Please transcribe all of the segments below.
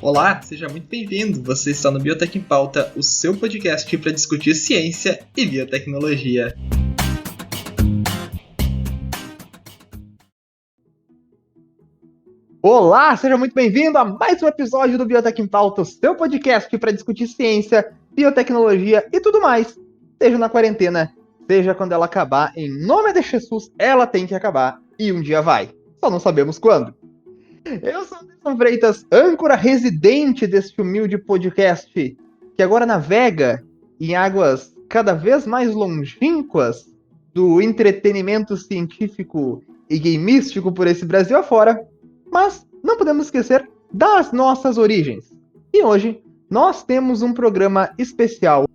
Olá, seja muito bem-vindo. Você está no Biotech em Pauta, o seu podcast para discutir ciência e biotecnologia. Olá, seja muito bem-vindo a mais um episódio do Biotech em Pauta, o seu podcast para discutir ciência, biotecnologia e tudo mais. Seja na quarentena, seja quando ela acabar, em nome de Jesus, ela tem que acabar e um dia vai. Só não sabemos quando. Eu sou Anderson Freitas, âncora residente deste humilde podcast, que agora navega em águas cada vez mais longínquas do entretenimento científico e gameístico por esse Brasil afora. Mas não podemos esquecer das nossas origens. E hoje nós temos um programa especial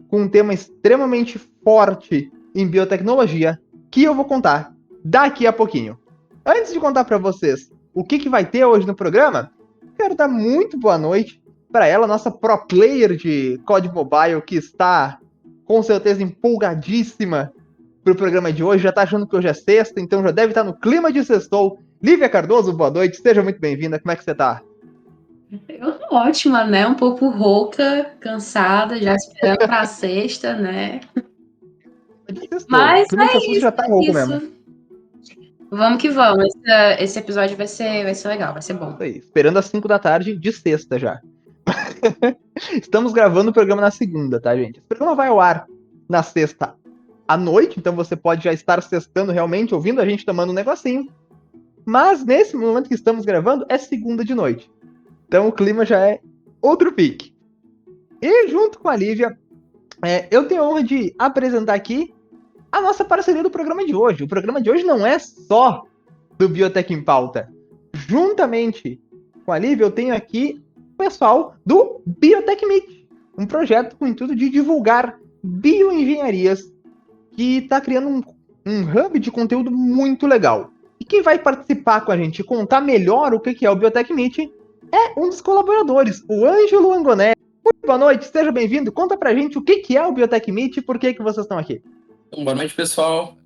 com um tema extremamente forte em biotecnologia que eu vou contar daqui a pouquinho. Antes de contar para vocês o que vai ter hoje no programa, quero dar muito boa noite para ela, nossa pro player de COD Mobile, que está com certeza empolgadíssima pro programa de hoje, já tá achando que hoje é sexta, então já deve estar no clima de sextou. Lívia Cardoso, boa noite, seja muito bem-vinda, como é que você tá? Eu tô ótima, né? Um pouco rouca, cansada, já esperando pra sexta, né? Mas clima de é sextou isso, já tá rouco mesmo. Vamos que vamos. Esse episódio vai ser legal, vai ser bom. Isso aí, esperando às 5 da tarde de sexta já. Estamos gravando o programa na segunda, tá, gente? O programa vai ao ar na sexta à noite, então você pode já estar sextando realmente, ouvindo a gente tomando um negocinho. Mas nesse momento que estamos gravando, é segunda de noite. Então o clima já é outro pique. E junto com a Lívia, eu tenho a honra de apresentar aqui a nossa parceria do programa de hoje. O programa de hoje não é só do Biotech em Pauta. Juntamente com a Lívia, eu tenho aqui o pessoal do Biotech Meet, um projeto com o intuito de divulgar bioengenharias que está criando um hub de conteúdo muito legal. E quem vai participar com a gente e contar melhor o que é o Biotech Meet é um dos colaboradores, o Ângelo Angonelli. Muito boa noite, seja bem-vindo. Conta pra gente o que é o Biotech Meet e por que vocês estão aqui. Boa noite, pessoal.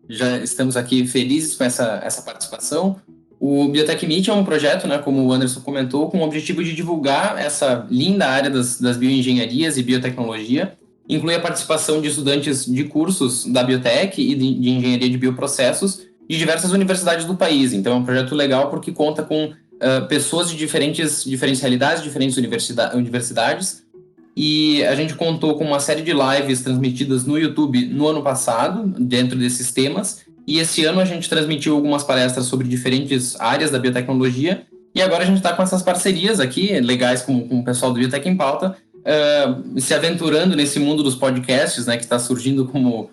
Já estamos aqui felizes com essa participação. O Biotech Meet é um projeto, né, como o Anderson comentou, com o objetivo de divulgar essa linda área das bioengenharias e biotecnologia. Inclui a participação de estudantes de cursos da Biotech e de engenharia de bioprocessos de diversas universidades do país. Então, é um projeto legal porque conta com pessoas de diferentes realidades, diferentes universidades. E a gente contou com uma série de lives transmitidas no YouTube no ano passado, dentro desses temas. E esse ano a gente transmitiu algumas palestras sobre diferentes áreas da biotecnologia. E agora a gente está com essas parcerias aqui, legais com o pessoal do Biotech em Pauta, se aventurando nesse mundo dos podcasts, né, que está surgindo como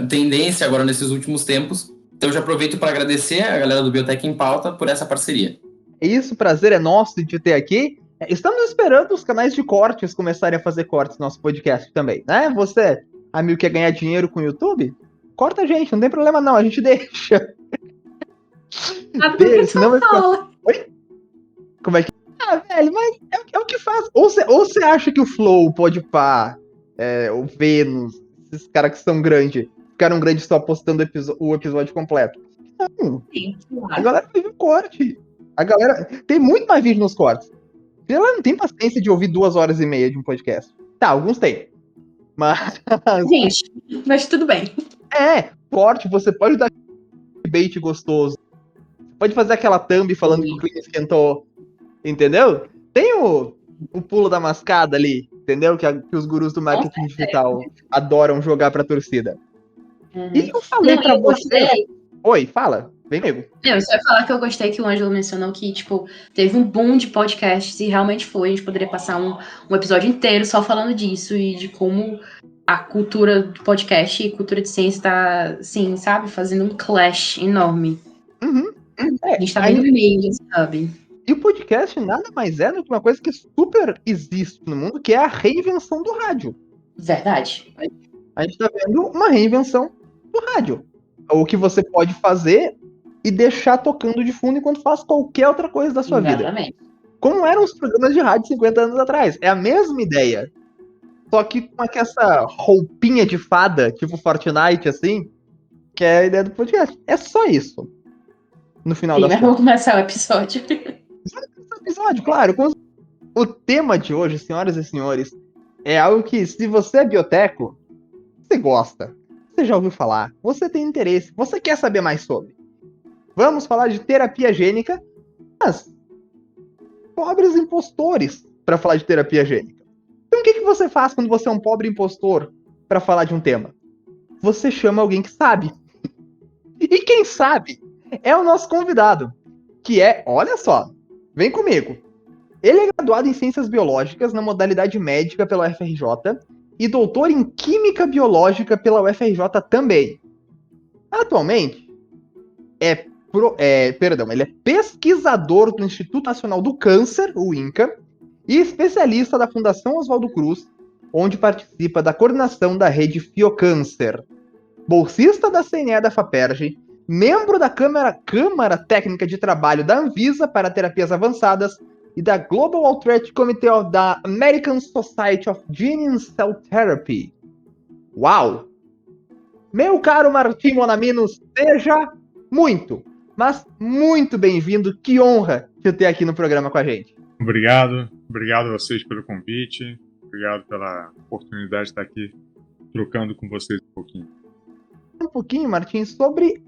tendência agora nesses últimos tempos. Então eu já aproveito para agradecer a galera do Biotech em Pauta por essa parceria. Isso, o prazer é nosso de ter aqui. Estamos esperando os canais de cortes começarem a fazer cortes no nosso podcast também, né? Você, amigo, quer ganhar dinheiro com o YouTube? Corta a gente, não tem problema não, a gente deixa. Senão vai ficar... Oi? Como é que... Ah, velho, mas é o que faz. Ou você acha que o Flow, Podpah, o Vênus, esses caras que são grandes, ficaram grandes só postando o episódio completo? Não. Sim, claro. A galera vive o corte. A galera tem muito mais vídeo nos cortes. Ela não tem paciência de ouvir 2h30 de um podcast. Tá, alguns tem. Mas... Gente, mas tudo bem. Corte, você pode dar bait gostoso. Pode fazer aquela thumb falando que o clima esquentou. Entendeu? Tem o pulo da mascada ali, entendeu? Que os gurus do marketing digital adoram jogar pra torcida. E eu falei pra você... Oi, fala. Vem comigo. Eu só ia falar que eu gostei que o Ângelo mencionou que, tipo, teve um boom de podcasts e realmente foi. A gente poderia passar um episódio inteiro só falando disso e de como a cultura do podcast e cultura de ciência tá, assim, sabe, fazendo um clash enorme. Uhum. A gente tá bem no meio desse hub. E o podcast nada mais é do que uma coisa que super existe no mundo, que é a reinvenção do rádio. Verdade. A gente tá vendo uma reinvenção do rádio. O que você pode fazer e deixar tocando de fundo enquanto faz qualquer outra coisa da sua vida. Como eram os programas de rádio 50 anos atrás. É a mesma ideia. Só que com essa roupinha de fada, tipo Fortnite, assim, que é a ideia do podcast. É só isso. No final das contas. Vamos começar o episódio. Claro. o tema de hoje, senhoras e senhores, é algo que, se você é bioteco, você gosta, você já ouviu falar, você tem interesse, você quer saber mais sobre. Vamos falar de terapia gênica, mas pobres impostores para falar de terapia gênica. Então o que você faz quando você é um pobre impostor para falar de um tema? Você chama alguém que sabe. E quem sabe é o nosso convidado, que é, olha só, vem comigo. Ele é graduado em Ciências Biológicas na modalidade médica pela UFRJ e doutor em Química Biológica pela UFRJ também. Atualmente, ele é pesquisador do Instituto Nacional do Câncer, o INCA, e especialista da Fundação Oswaldo Cruz, onde participa da coordenação da rede Fiocâncer. Bolsista da CNE da FAPERJ, membro da Câmara Técnica de Trabalho da Anvisa para Terapias Avançadas e da Global Outreach Committee da American Society of Gene and Cell Therapy. Uau! Meu caro Martim Monamino, seja muito, mas muito bem-vindo. Que honra te ter aqui no programa com a gente. Obrigado a vocês pelo convite, obrigado pela oportunidade de estar aqui trocando com vocês um pouquinho. Um pouquinho, Martins, sobre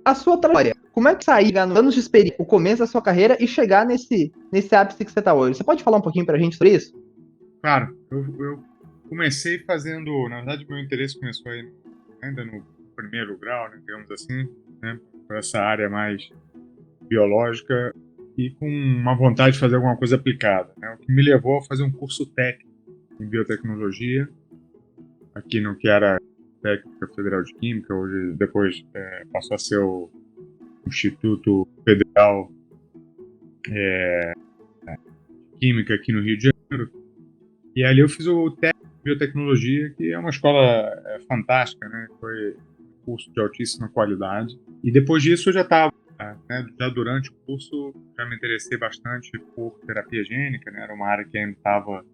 a sua trajetória. Como é que saiu nos anos de experiência, o começo da sua carreira e chegar nesse ápice que você está hoje? Você pode falar um pouquinho pra gente sobre isso? Claro, eu comecei fazendo, na verdade, meu interesse começou aí ainda no primeiro grau, né, digamos assim, né, por essa área mais biológica e com uma vontade de fazer alguma coisa aplicada, né, o que me levou a fazer um curso técnico em biotecnologia, aqui no que era Técnica Federal de Química, hoje depois passou a ser o Instituto Federal de Química aqui no Rio de Janeiro. E ali eu fiz o técnico de biotecnologia, que é uma escola fantástica, né? Foi um curso de altíssima qualidade. E depois disso eu já estava, né, já durante o curso, já me interessei bastante por terapia gênica, né? Era uma área que ainda estava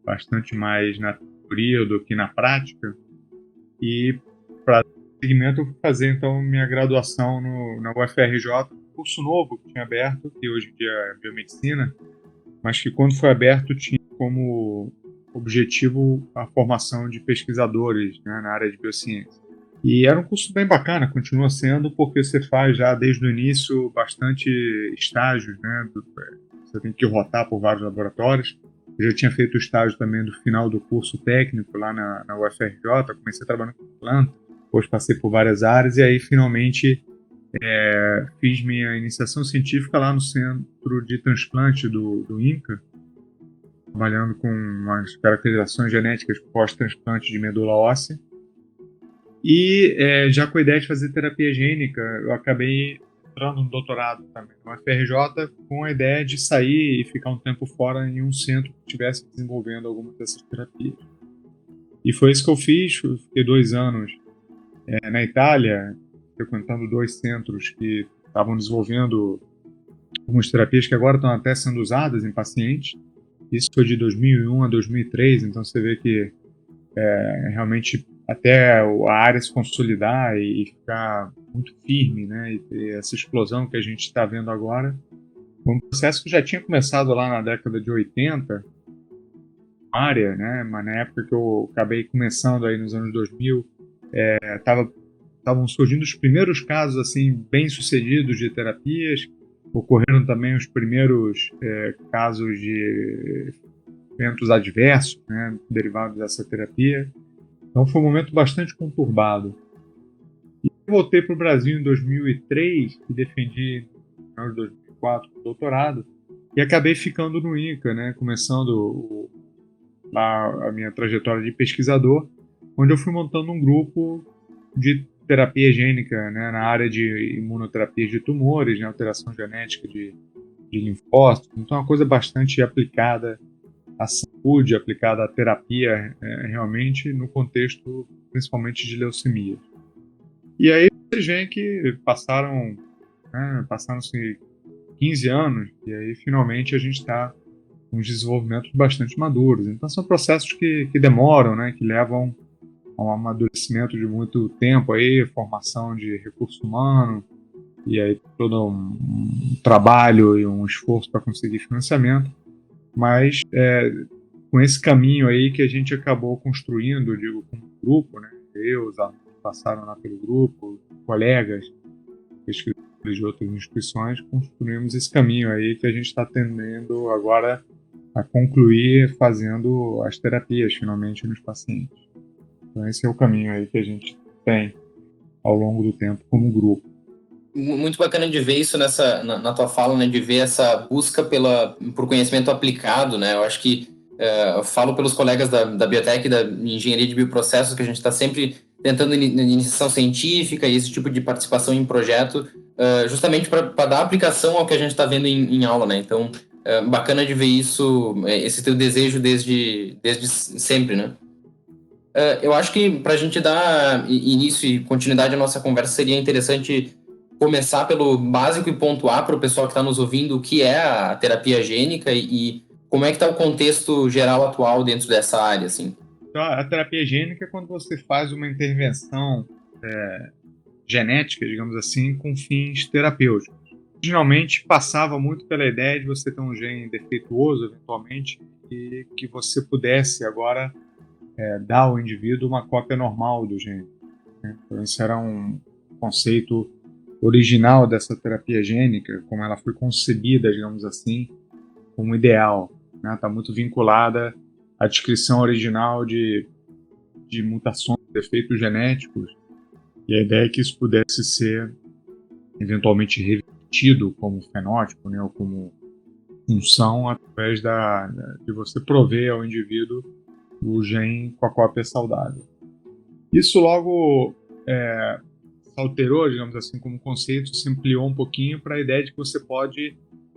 bastante mais na teoria do que na prática. E para segmento eu fui fazer então minha graduação na UFRJ, curso novo que tinha aberto, que hoje em dia é biomedicina, mas que quando foi aberto tinha como objetivo a formação de pesquisadores, né, na área de biociência. E era um curso bem bacana, continua sendo, porque você faz já desde o início bastante estágios, né, você tem que rotar por vários laboratórios. Eu já tinha feito o estágio também do final do curso técnico lá na UFRJ, comecei trabalhando com planta, depois passei por várias áreas e aí finalmente fiz minha iniciação científica lá no Centro de Transplante do INCA, trabalhando com umas caracterizações genéticas pós-transplante de medula óssea. E já com a ideia de fazer terapia gênica, eu acabei entrando no doutorado também no UFRJ com a ideia de sair e ficar um tempo fora em um centro que estivesse desenvolvendo alguma dessas terapias. E foi isso que eu fiz, eu fiquei 2 anos na Itália, frequentando 2 centros que estavam desenvolvendo algumas terapias que agora estão até sendo usadas em pacientes. Isso foi de 2001 a 2003, então você vê que realmente até a área se consolidar e ficar muito firme, né, e ter essa explosão que a gente está vendo agora, um processo que já tinha começado lá na década de 80, área, né, mas na época que eu acabei começando aí nos anos 2000, estavam surgindo os primeiros casos assim bem sucedidos de terapias, ocorreram também os primeiros casos de eventos adversos, né, derivados dessa terapia. Então foi um momento bastante conturbado. E eu voltei para o Brasil em 2003 e defendi no final de 2004 o doutorado e acabei ficando no INCA, né, começando lá a minha trajetória de pesquisador, onde eu fui montando um grupo de terapia gênica, né, na área de imunoterapia de tumores, né, alteração genética de linfócitos. Então é uma coisa bastante aplicada à saúde, aplicada à terapia realmente no contexto principalmente de leucemia. E aí vocês veem que passaram-se 15 anos e aí finalmente a gente está com uns desenvolvimentos bastante maduros. Então são processos que demoram, né, que levam a um amadurecimento de muito tempo, aí, formação de recurso humano, e aí todo um trabalho e um esforço para conseguir financiamento. Mas com esse caminho aí que a gente acabou construindo, digo, como grupo, né? Os alunos passaram lá pelo grupo, colegas, pesquisadores de outras instituições, construímos esse caminho aí que a gente está tendendo agora a concluir fazendo as terapias, finalmente, nos pacientes. Então esse é o caminho aí que a gente tem ao longo do tempo como grupo. Muito bacana de ver isso na tua fala, né? De ver essa busca por conhecimento aplicado, né? Eu acho que eu falo pelos colegas da biotech e da engenharia de bioprocessos, que a gente está sempre tentando iniciação científica e esse tipo de participação em projeto, justamente para dar aplicação ao que a gente está vendo em aula, né? Então, bacana de ver isso, esse teu desejo desde sempre, né? Eu acho que para a gente dar início e continuidade à nossa conversa, seria interessante começar pelo básico e pontuar para o pessoal que está nos ouvindo o que é a terapia gênica e como é que está o contexto geral atual dentro dessa área, assim. Então, a terapia gênica é quando você faz uma intervenção genética, digamos assim, com fins terapêuticos. Originalmente, passava muito pela ideia de você ter um gene defeituoso, eventualmente, e que você pudesse agora dar ao indivíduo uma cópia normal do gene, né? Então, esse era um conceito original dessa terapia gênica, como ela foi concebida, digamos assim, como ideal. Está muito vinculada à descrição original de mutações, defeitos genéticos, e a ideia é que isso pudesse ser eventualmente revertido como fenótipo, né, ou como função através de você prover ao indivíduo o gene com a cópia saudável. Isso logo se alterou, digamos assim, como conceito, se ampliou um pouquinho para a ideia de que você pode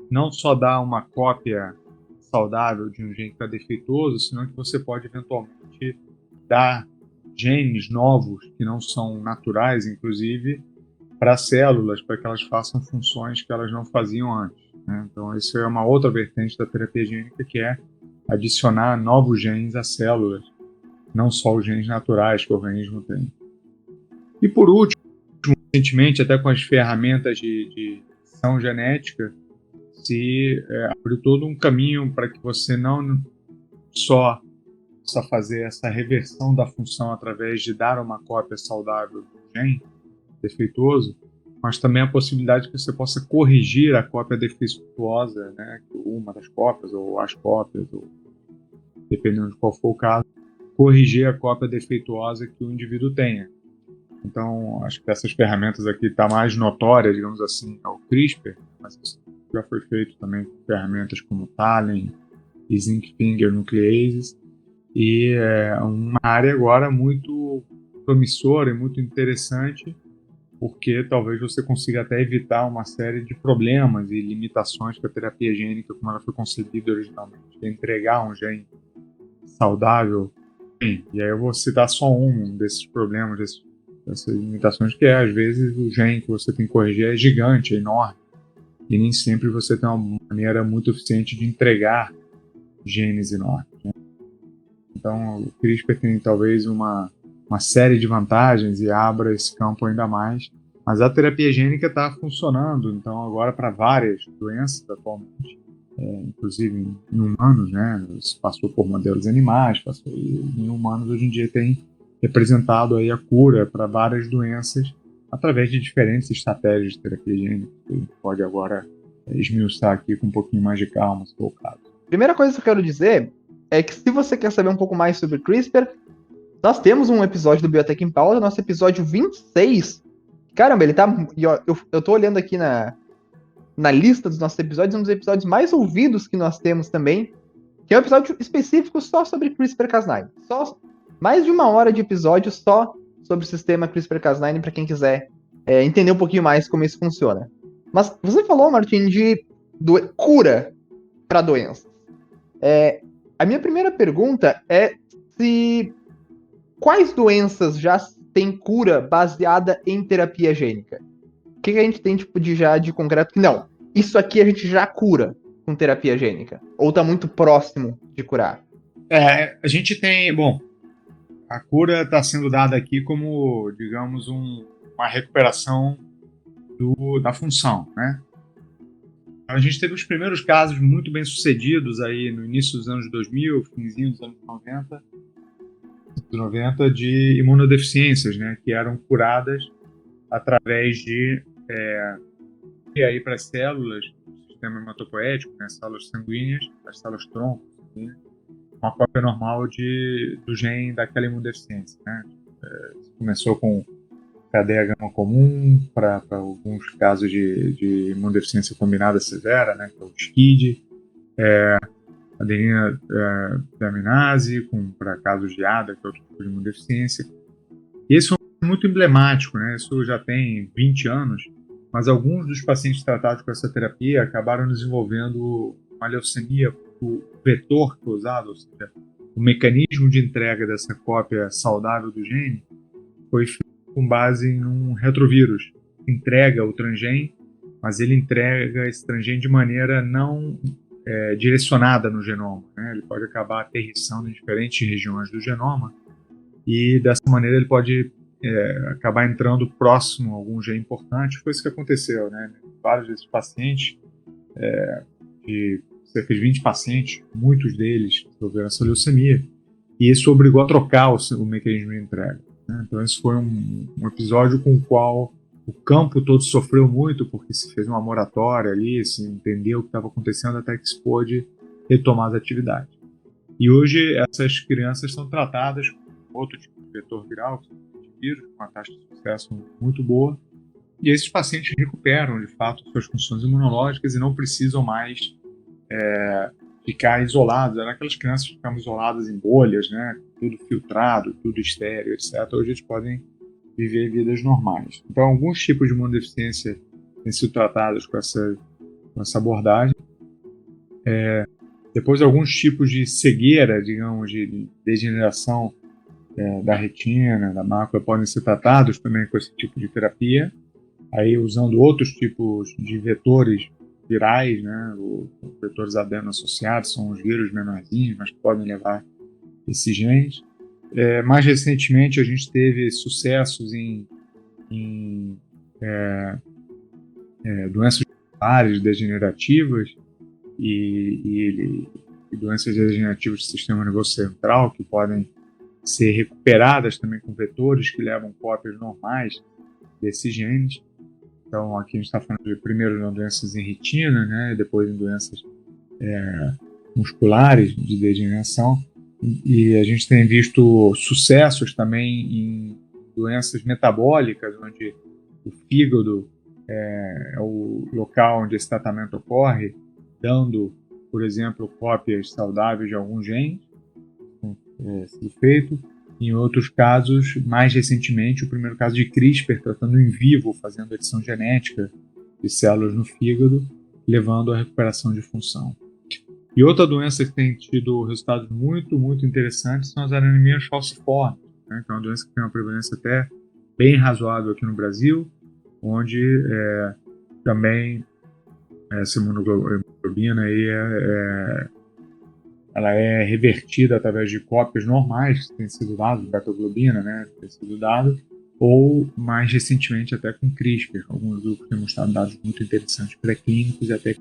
não só dar uma cópia saudável de um gene que está defeituoso, senão que você pode eventualmente dar genes novos, que não são naturais, inclusive, para células, para que elas façam funções que elas não faziam antes, né? Então, isso é uma outra vertente da terapia gênica, que é adicionar novos genes às células, não só os genes naturais que o organismo tem. E por último, recentemente, até com as ferramentas de edição genética, se abriu todo um caminho para que você não só possa fazer essa reversão da função através de dar uma cópia saudável do gene defeituoso, mas também a possibilidade que você possa corrigir a cópia defeituosa, né, uma das cópias, ou as cópias, ou, dependendo de qual for o caso, corrigir a cópia defeituosa que o indivíduo tenha. Então, acho que essas ferramentas aqui estão mais notórias, digamos assim, ao CRISPR, mas isso já foi feito também com ferramentas como TALEN e Zinc Finger Nucleases, e é uma área agora muito promissora e muito interessante, porque talvez você consiga até evitar uma série de problemas e limitações que a terapia gênica, como ela foi concebida originalmente, de entregar um gene saudável. E aí eu vou citar só um desses problemas, dessas limitações, que às vezes o gene que você tem que corrigir é gigante, é enorme, e nem sempre você tem uma maneira muito eficiente de entregar genes enormes, né? Então o CRISPR tem talvez uma série de vantagens e abra esse campo ainda mais, mas a terapia gênica está funcionando então agora para várias doenças atualmente, inclusive em humanos, né? Passou por modelos animais, em humanos hoje em dia tem representado aí a cura para várias doenças através de diferentes estratégias de terapia gênica, que a gente pode agora esmiuçar aqui com um pouquinho mais de calma, se for o caso. Primeira coisa que eu quero dizer é que se você quer saber um pouco mais sobre CRISPR, nós temos um episódio do Biotech em Pauta, nosso episódio 26. Caramba, ele tá... Eu tô olhando aqui na lista dos nossos episódios, um dos episódios mais ouvidos que nós temos também, que é um episódio específico só sobre CRISPR-Cas9. Só mais de 1 hora de episódio só sobre o sistema CRISPR-Cas9, para quem quiser entender um pouquinho mais como isso funciona. Mas você falou, Martin, de cura para doenças. A minha primeira pergunta é se quais doenças já tem cura baseada em terapia gênica? O que a gente tem de concreto que não, isso aqui a gente já cura com terapia gênica? Ou está muito próximo de curar? A gente tem, a cura está sendo dada aqui como, digamos, uma recuperação da função, né? A gente teve os primeiros casos muito bem sucedidos aí no início dos anos 2000, finzinho dos anos 90 de imunodeficiências, né, que eram curadas através de e aí para as células do sistema hematopoético, né, células sanguíneas, as células tronco, né, uma cópia normal do gene daquela imunodeficiência, né. Começou com cadeia gama comum para alguns casos de imunodeficiência combinada severa, né, que é o SCID, adenina deaminase, para casos de ADA, que é outro tipo de imunodeficiência. E esse é muito emblemático, né? Isso já tem 20 anos, mas alguns dos pacientes tratados com essa terapia acabaram desenvolvendo uma leucemia. O vetor que foi usado, ou seja, o mecanismo de entrega dessa cópia saudável do gene, foi feito com base em um retrovírus. Entrega o transgene, mas ele entrega esse transgene de maneira não direcionada no genoma, né? Ele pode acabar aterrissando em diferentes regiões do genoma e dessa maneira ele pode acabar entrando próximo a algum gene importante. Foi isso que aconteceu, né? Vários desses pacientes, de cerca de 20 pacientes, muitos deles desenvolveram essa leucemia, e isso obrigou a trocar o mecanismo de entrega, né? Então esse foi um episódio com o qual o campo todo sofreu muito, porque se fez uma moratória ali, se entendeu o que estava acontecendo até que se pôde retomar as atividades. E hoje essas crianças são tratadas com outro tipo de vetor viral, que é o vírus, com uma taxa de sucesso muito boa, e esses pacientes recuperam, de fato, suas funções imunológicas e não precisam mais ficar isolados. Eram aquelas crianças que ficavam isoladas em bolhas, né, tudo filtrado, tudo estéreo, etc. Hoje eles podem viver vidas normais. Então, alguns tipos de imunodeficiência têm sido tratados com essa abordagem. Depois, alguns tipos de cegueira, digamos, de degeneração da retina, da mácula, podem ser tratados também com esse tipo de terapia, aí usando outros tipos de vetores virais, né? Os vetores adeno-associados são os vírus menorzinhos, mas que podem levar esses genes. Mais recentemente, a gente teve sucessos em doenças vasculares degenerativas e doenças degenerativas do sistema nervoso central, que podem ser recuperadas também com vetores que levam cópias normais desses genes. Então, aqui a gente está falando primeiro de doenças em retina, né, depois em doenças musculares de degeneração. E a gente tem visto sucessos também em doenças metabólicas, onde o fígado é o local onde esse tratamento ocorre, dando, por exemplo, cópias saudáveis de alguns genes, sido feito. Em outros casos, mais recentemente, o primeiro caso de CRISPR, tratando em vivo, fazendo edição genética de células no fígado, levando à recuperação de função. E outra doença que tem tido resultados muito, muito interessantes são as anemias falciformes, né, que é uma doença que tem uma prevalência até bem razoável aqui no Brasil, onde também essa imunoglobina aí ela é revertida através de cópias normais que têm sido dadas, beta-globina, né, que tem sido dado, ou mais recentemente até com CRISPR. Alguns grupos têm mostrado dados muito interessantes pré-clínicos e até.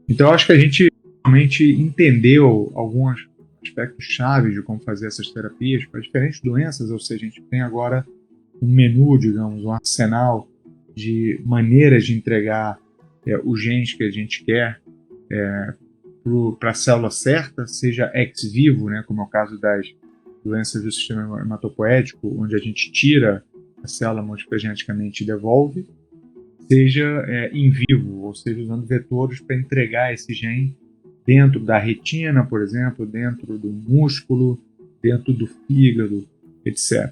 Então, eu acho que a gente realmente entendeu alguns aspectos chaves de como fazer essas terapias para diferentes doenças, ou seja, a gente tem agora um menu, digamos, um arsenal de maneiras de entregar os genes que a gente quer para a célula certa, seja ex vivo, né, como é o caso das doenças do sistema hematopoético, onde a gente tira a célula, modifica geneticamente e devolve, seja in vivo, ou seja, usando vetores para entregar esse gene dentro da retina, por exemplo, dentro do músculo, dentro do fígado, etc.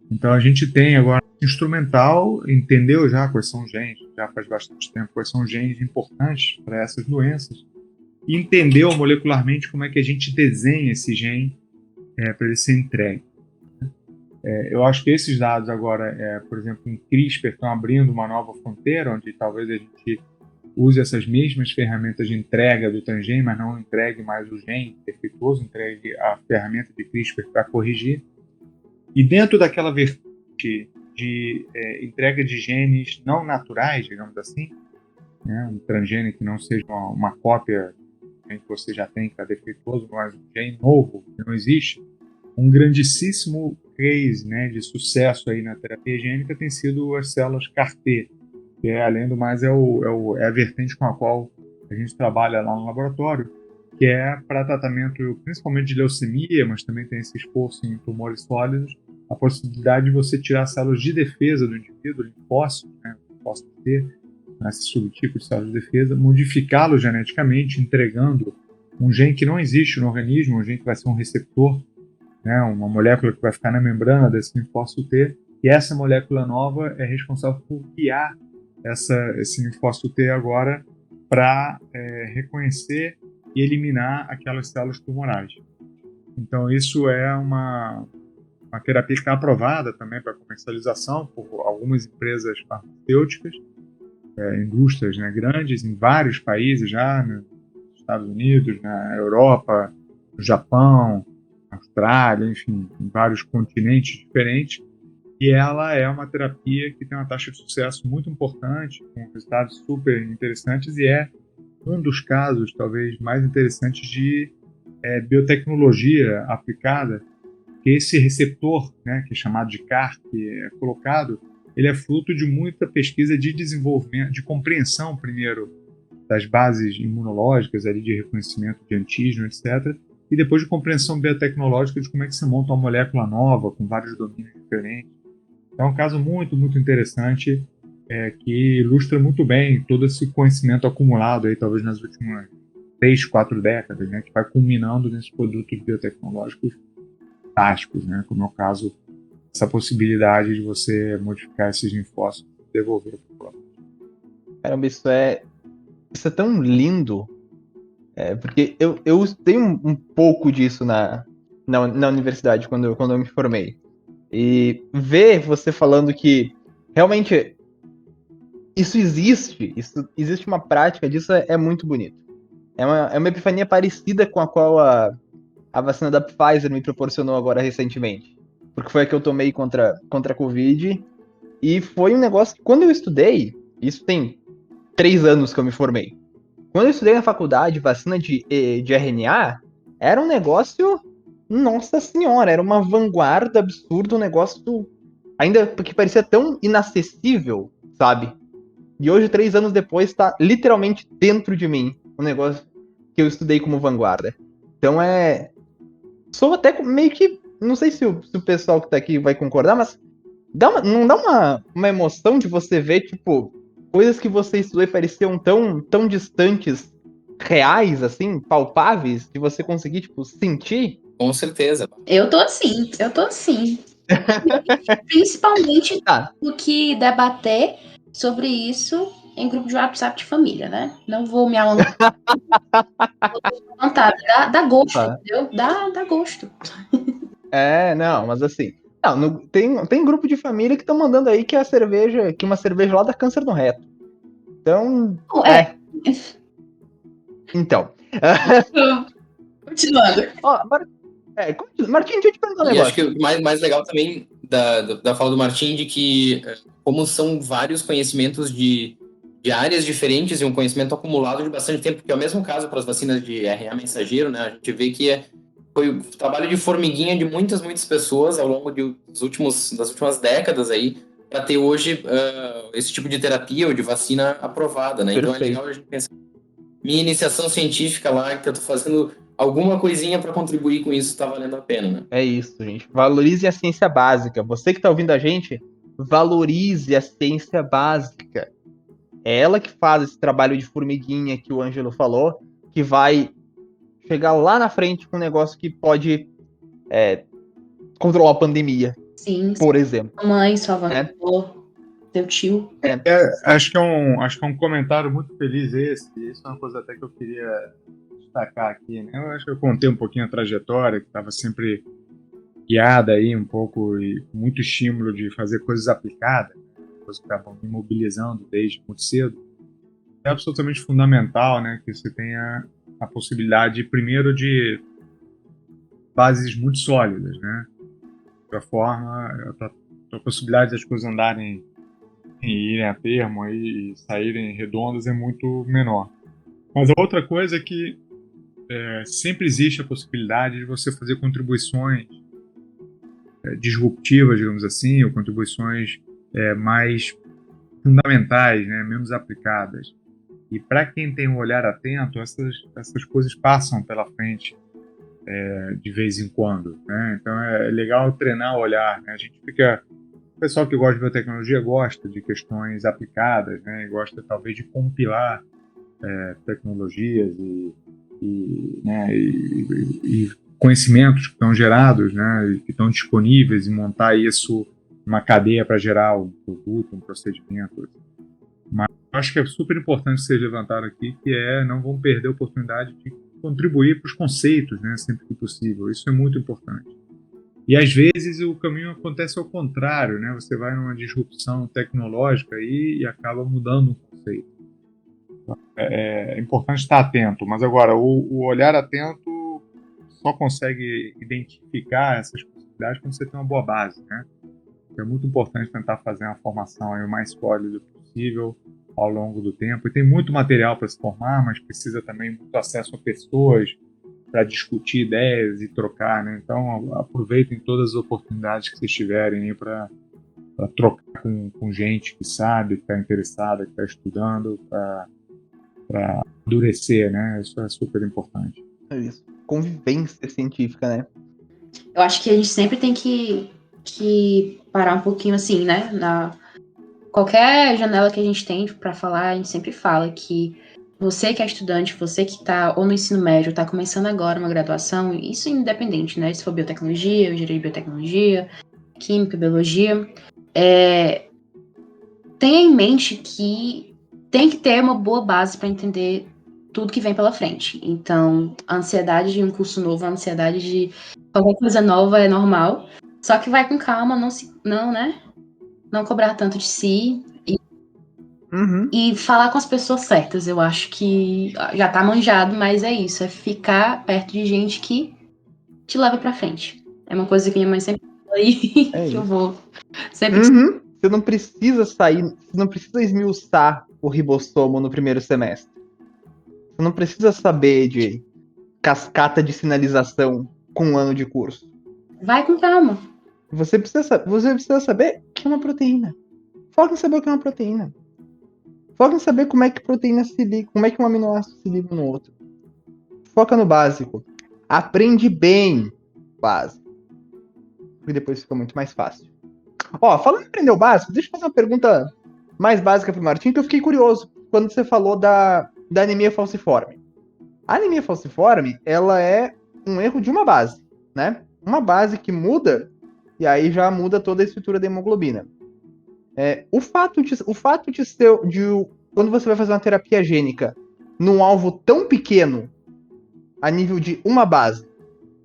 Então a gente tem agora instrumental, entendeu já quais são os genes, já faz bastante tempo, quais são os genes importantes para essas doenças, e entendeu molecularmente como é que a gente desenha esse gene para ele ser entregue. Eu acho que esses dados agora, por exemplo, em CRISPR, estão abrindo uma nova fronteira, onde talvez a gente use essas mesmas ferramentas de entrega do transgene, mas não entregue mais o gene defeituoso, entregue a ferramenta de CRISPR para corrigir. E dentro daquela vertente de entrega de genes não naturais, digamos assim, né, um transgene que não seja uma cópia que você já tem, que está defeituoso, mas um gene novo, que não existe. Um grandíssimo case, né, de sucesso aí na terapia gênica tem sido as células CAR-T, que além do mais é a vertente com a qual a gente trabalha lá no laboratório, que é para tratamento principalmente de leucemia, mas também tem esse esforço em tumores sólidos, a possibilidade de você tirar células de defesa do indivíduo, linfócitos, né, linfócitos T, esse subtipo de células de defesa, modificá-los geneticamente, entregando um gene que não existe no organismo, um gene que vai ser um receptor, né, uma molécula que vai ficar na membrana desse linfócito T, e essa molécula nova é responsável por guiar esse linfócito T agora para reconhecer e eliminar aquelas células tumorais. Então isso é uma terapia que está aprovada também para comercialização por algumas empresas farmacêuticas, indústrias, né, grandes em vários países já, nos Estados Unidos, na Europa, no Japão, na Austrália, enfim, em vários continentes diferentes. E ela é uma terapia que tem uma taxa de sucesso muito importante, com resultados super interessantes, e é um dos casos, talvez, mais interessantes de biotecnologia aplicada, que esse receptor, né, que é chamado de CAR, que é colocado, ele é fruto de muita pesquisa de desenvolvimento, de compreensão, primeiro, das bases imunológicas, ali, de reconhecimento de antígeno, etc., e depois de compreensão biotecnológica de como é que se monta uma molécula nova, com vários domínios diferentes. É um caso muito, muito interessante, que ilustra muito bem todo esse conhecimento acumulado, aí, talvez nas últimas 3, 4 décadas, né, que vai culminando nesses produtos biotecnológicos fantásticos, né, como é o caso essa possibilidade de você modificar esses linfócitos e devolver para o próprio. Caramba, isso é tão lindo, porque eu tenho um pouco disso na universidade, quando eu me formei. E ver você falando que realmente isso existe uma prática disso, é muito bonito. É uma epifania parecida com a qual a vacina da Pfizer me proporcionou agora recentemente. Porque foi a que eu tomei contra a Covid. E foi um negócio que, quando eu estudei, isso tem 3 anos que eu me formei. Quando eu estudei na faculdade, vacina de RNA, era um negócio, nossa senhora, era uma vanguarda absurda, um negócio ainda que parecia tão inacessível, sabe? E hoje, 3 anos depois, está literalmente dentro de mim, um negócio que eu estudei como vanguarda. Então sou até meio que, não sei se o pessoal que tá aqui vai concordar, mas não dá uma emoção de você ver, tipo, coisas que você estudou e pareciam tão distantes, reais, assim, palpáveis, de você conseguir, tipo, sentir? Com certeza. Eu tô assim. Principalmente no que debater sobre isso em grupo de WhatsApp de família, né? Não vou me alongar. Dá gosto, entendeu? Dá gosto. Não, mas assim. Tem grupo de família que estão mandando aí que uma cerveja lá dá câncer no reto. Então. Então. Continuando. Martim, deixa eu te perguntar um negócio. E acho que o mais legal também da fala do Martim, de que, como são vários conhecimentos de áreas diferentes e um conhecimento acumulado de bastante tempo, que é o mesmo caso para as vacinas de RNA mensageiro, né? A gente vê que foi o trabalho de formiguinha de muitas pessoas ao longo das últimas décadas aí, para ter hoje esse tipo de terapia ou de vacina aprovada, né? Perfeito. Então é legal a gente pensar. Minha iniciação científica lá, que eu tô fazendo alguma coisinha para contribuir com isso, tá valendo a pena, né? É isso, gente. Valorize a ciência básica. Você que tá ouvindo a gente, valorize a ciência básica. É ela que faz esse trabalho de formiguinha que o Ângelo falou, que vai chegar lá na frente com um negócio que pode controlar a pandemia. Sim. Por exemplo. Sua mãe, sua avó, teu tio. Acho que é um comentário muito feliz esse. Isso é uma coisa até que eu queria destacar aqui, né? Eu acho que eu contei um pouquinho a trajetória, que estava sempre guiada aí um pouco e com muito estímulo de fazer coisas aplicadas, coisas que estavam me mobilizando desde muito cedo. É absolutamente fundamental, né, que você tenha a possibilidade, primeiro, de bases muito sólidas, né? De outra forma, a possibilidade das coisas andarem irem a termo aí, e saírem redondas é muito menor. Mas a outra coisa é que sempre existe a possibilidade de você fazer contribuições disruptivas, digamos assim, ou contribuições mais fundamentais, né, menos aplicadas. E para quem tem um olhar atento, essas coisas passam pela frente de vez em quando, né? Então é legal treinar o olhar, né? O pessoal que gosta de biotecnologia gosta de questões aplicadas, né? Gosta talvez de compilar tecnologias e conhecimentos que estão gerados, né? E que estão disponíveis, e montar isso uma cadeia para gerar um produto, um procedimento. Mas acho que é super importante ser levantado aqui, que não vão perder a oportunidade de contribuir para os conceitos, né, sempre que possível. Isso é muito importante. E às vezes o caminho acontece ao contrário, né? Você vai numa disrupção tecnológica e acaba mudando um conceito. É importante estar atento, mas agora o olhar atento só consegue identificar essas possibilidades quando você tem uma boa base, né? É muito importante tentar fazer uma formação aí o mais sólida possível ao longo do tempo. E tem muito material para se formar, mas precisa também muito acesso a pessoas para discutir ideias e trocar, né? Então aproveitem todas as oportunidades que vocês tiverem aí para trocar com gente que sabe, que está interessada, que está estudando, para amadurecer, né? Isso é super importante. É isso. Convivência científica, né? Eu acho que a gente sempre tem que parar um pouquinho assim, né? Qualquer janela que a gente tem para falar, a gente sempre fala que você que é estudante, você que está ou no ensino médio, está começando agora uma graduação, isso independente, né? Se for biotecnologia, engenharia de biotecnologia, química, biologia, tenha em mente que tem que ter uma boa base para entender tudo que vem pela frente. Então, a ansiedade de um curso novo, a ansiedade de qualquer coisa nova é normal, só que vai com calma, não cobrar tanto de si e falar com as pessoas certas. Eu acho que já tá manjado, mas é isso, é ficar perto de gente que te leva pra frente. É uma coisa que minha mãe sempre fala aí, que eu vou sempre... Você não precisa você não precisa esmiuçar o ribossomo no primeiro semestre. Você não precisa saber de cascata de sinalização com um ano de curso. Vai com calma. Você precisa saber o que é uma proteína. Foca em saber o que é uma proteína. Foca em saber como é que proteína se liga, como é que um aminoácido se liga no outro. Foca no básico. Aprende bem o básico. E depois fica muito mais fácil. Ó, falando em aprender o básico, deixa eu fazer uma pergunta mais básica pro Martim, que eu fiquei curioso quando você falou da anemia falciforme. A anemia falciforme, ela é um erro de uma base, né? Uma base que muda, e aí já muda toda a estrutura da hemoglobina. O fato de quando você vai fazer uma terapia gênica num alvo tão pequeno, a nível de uma base,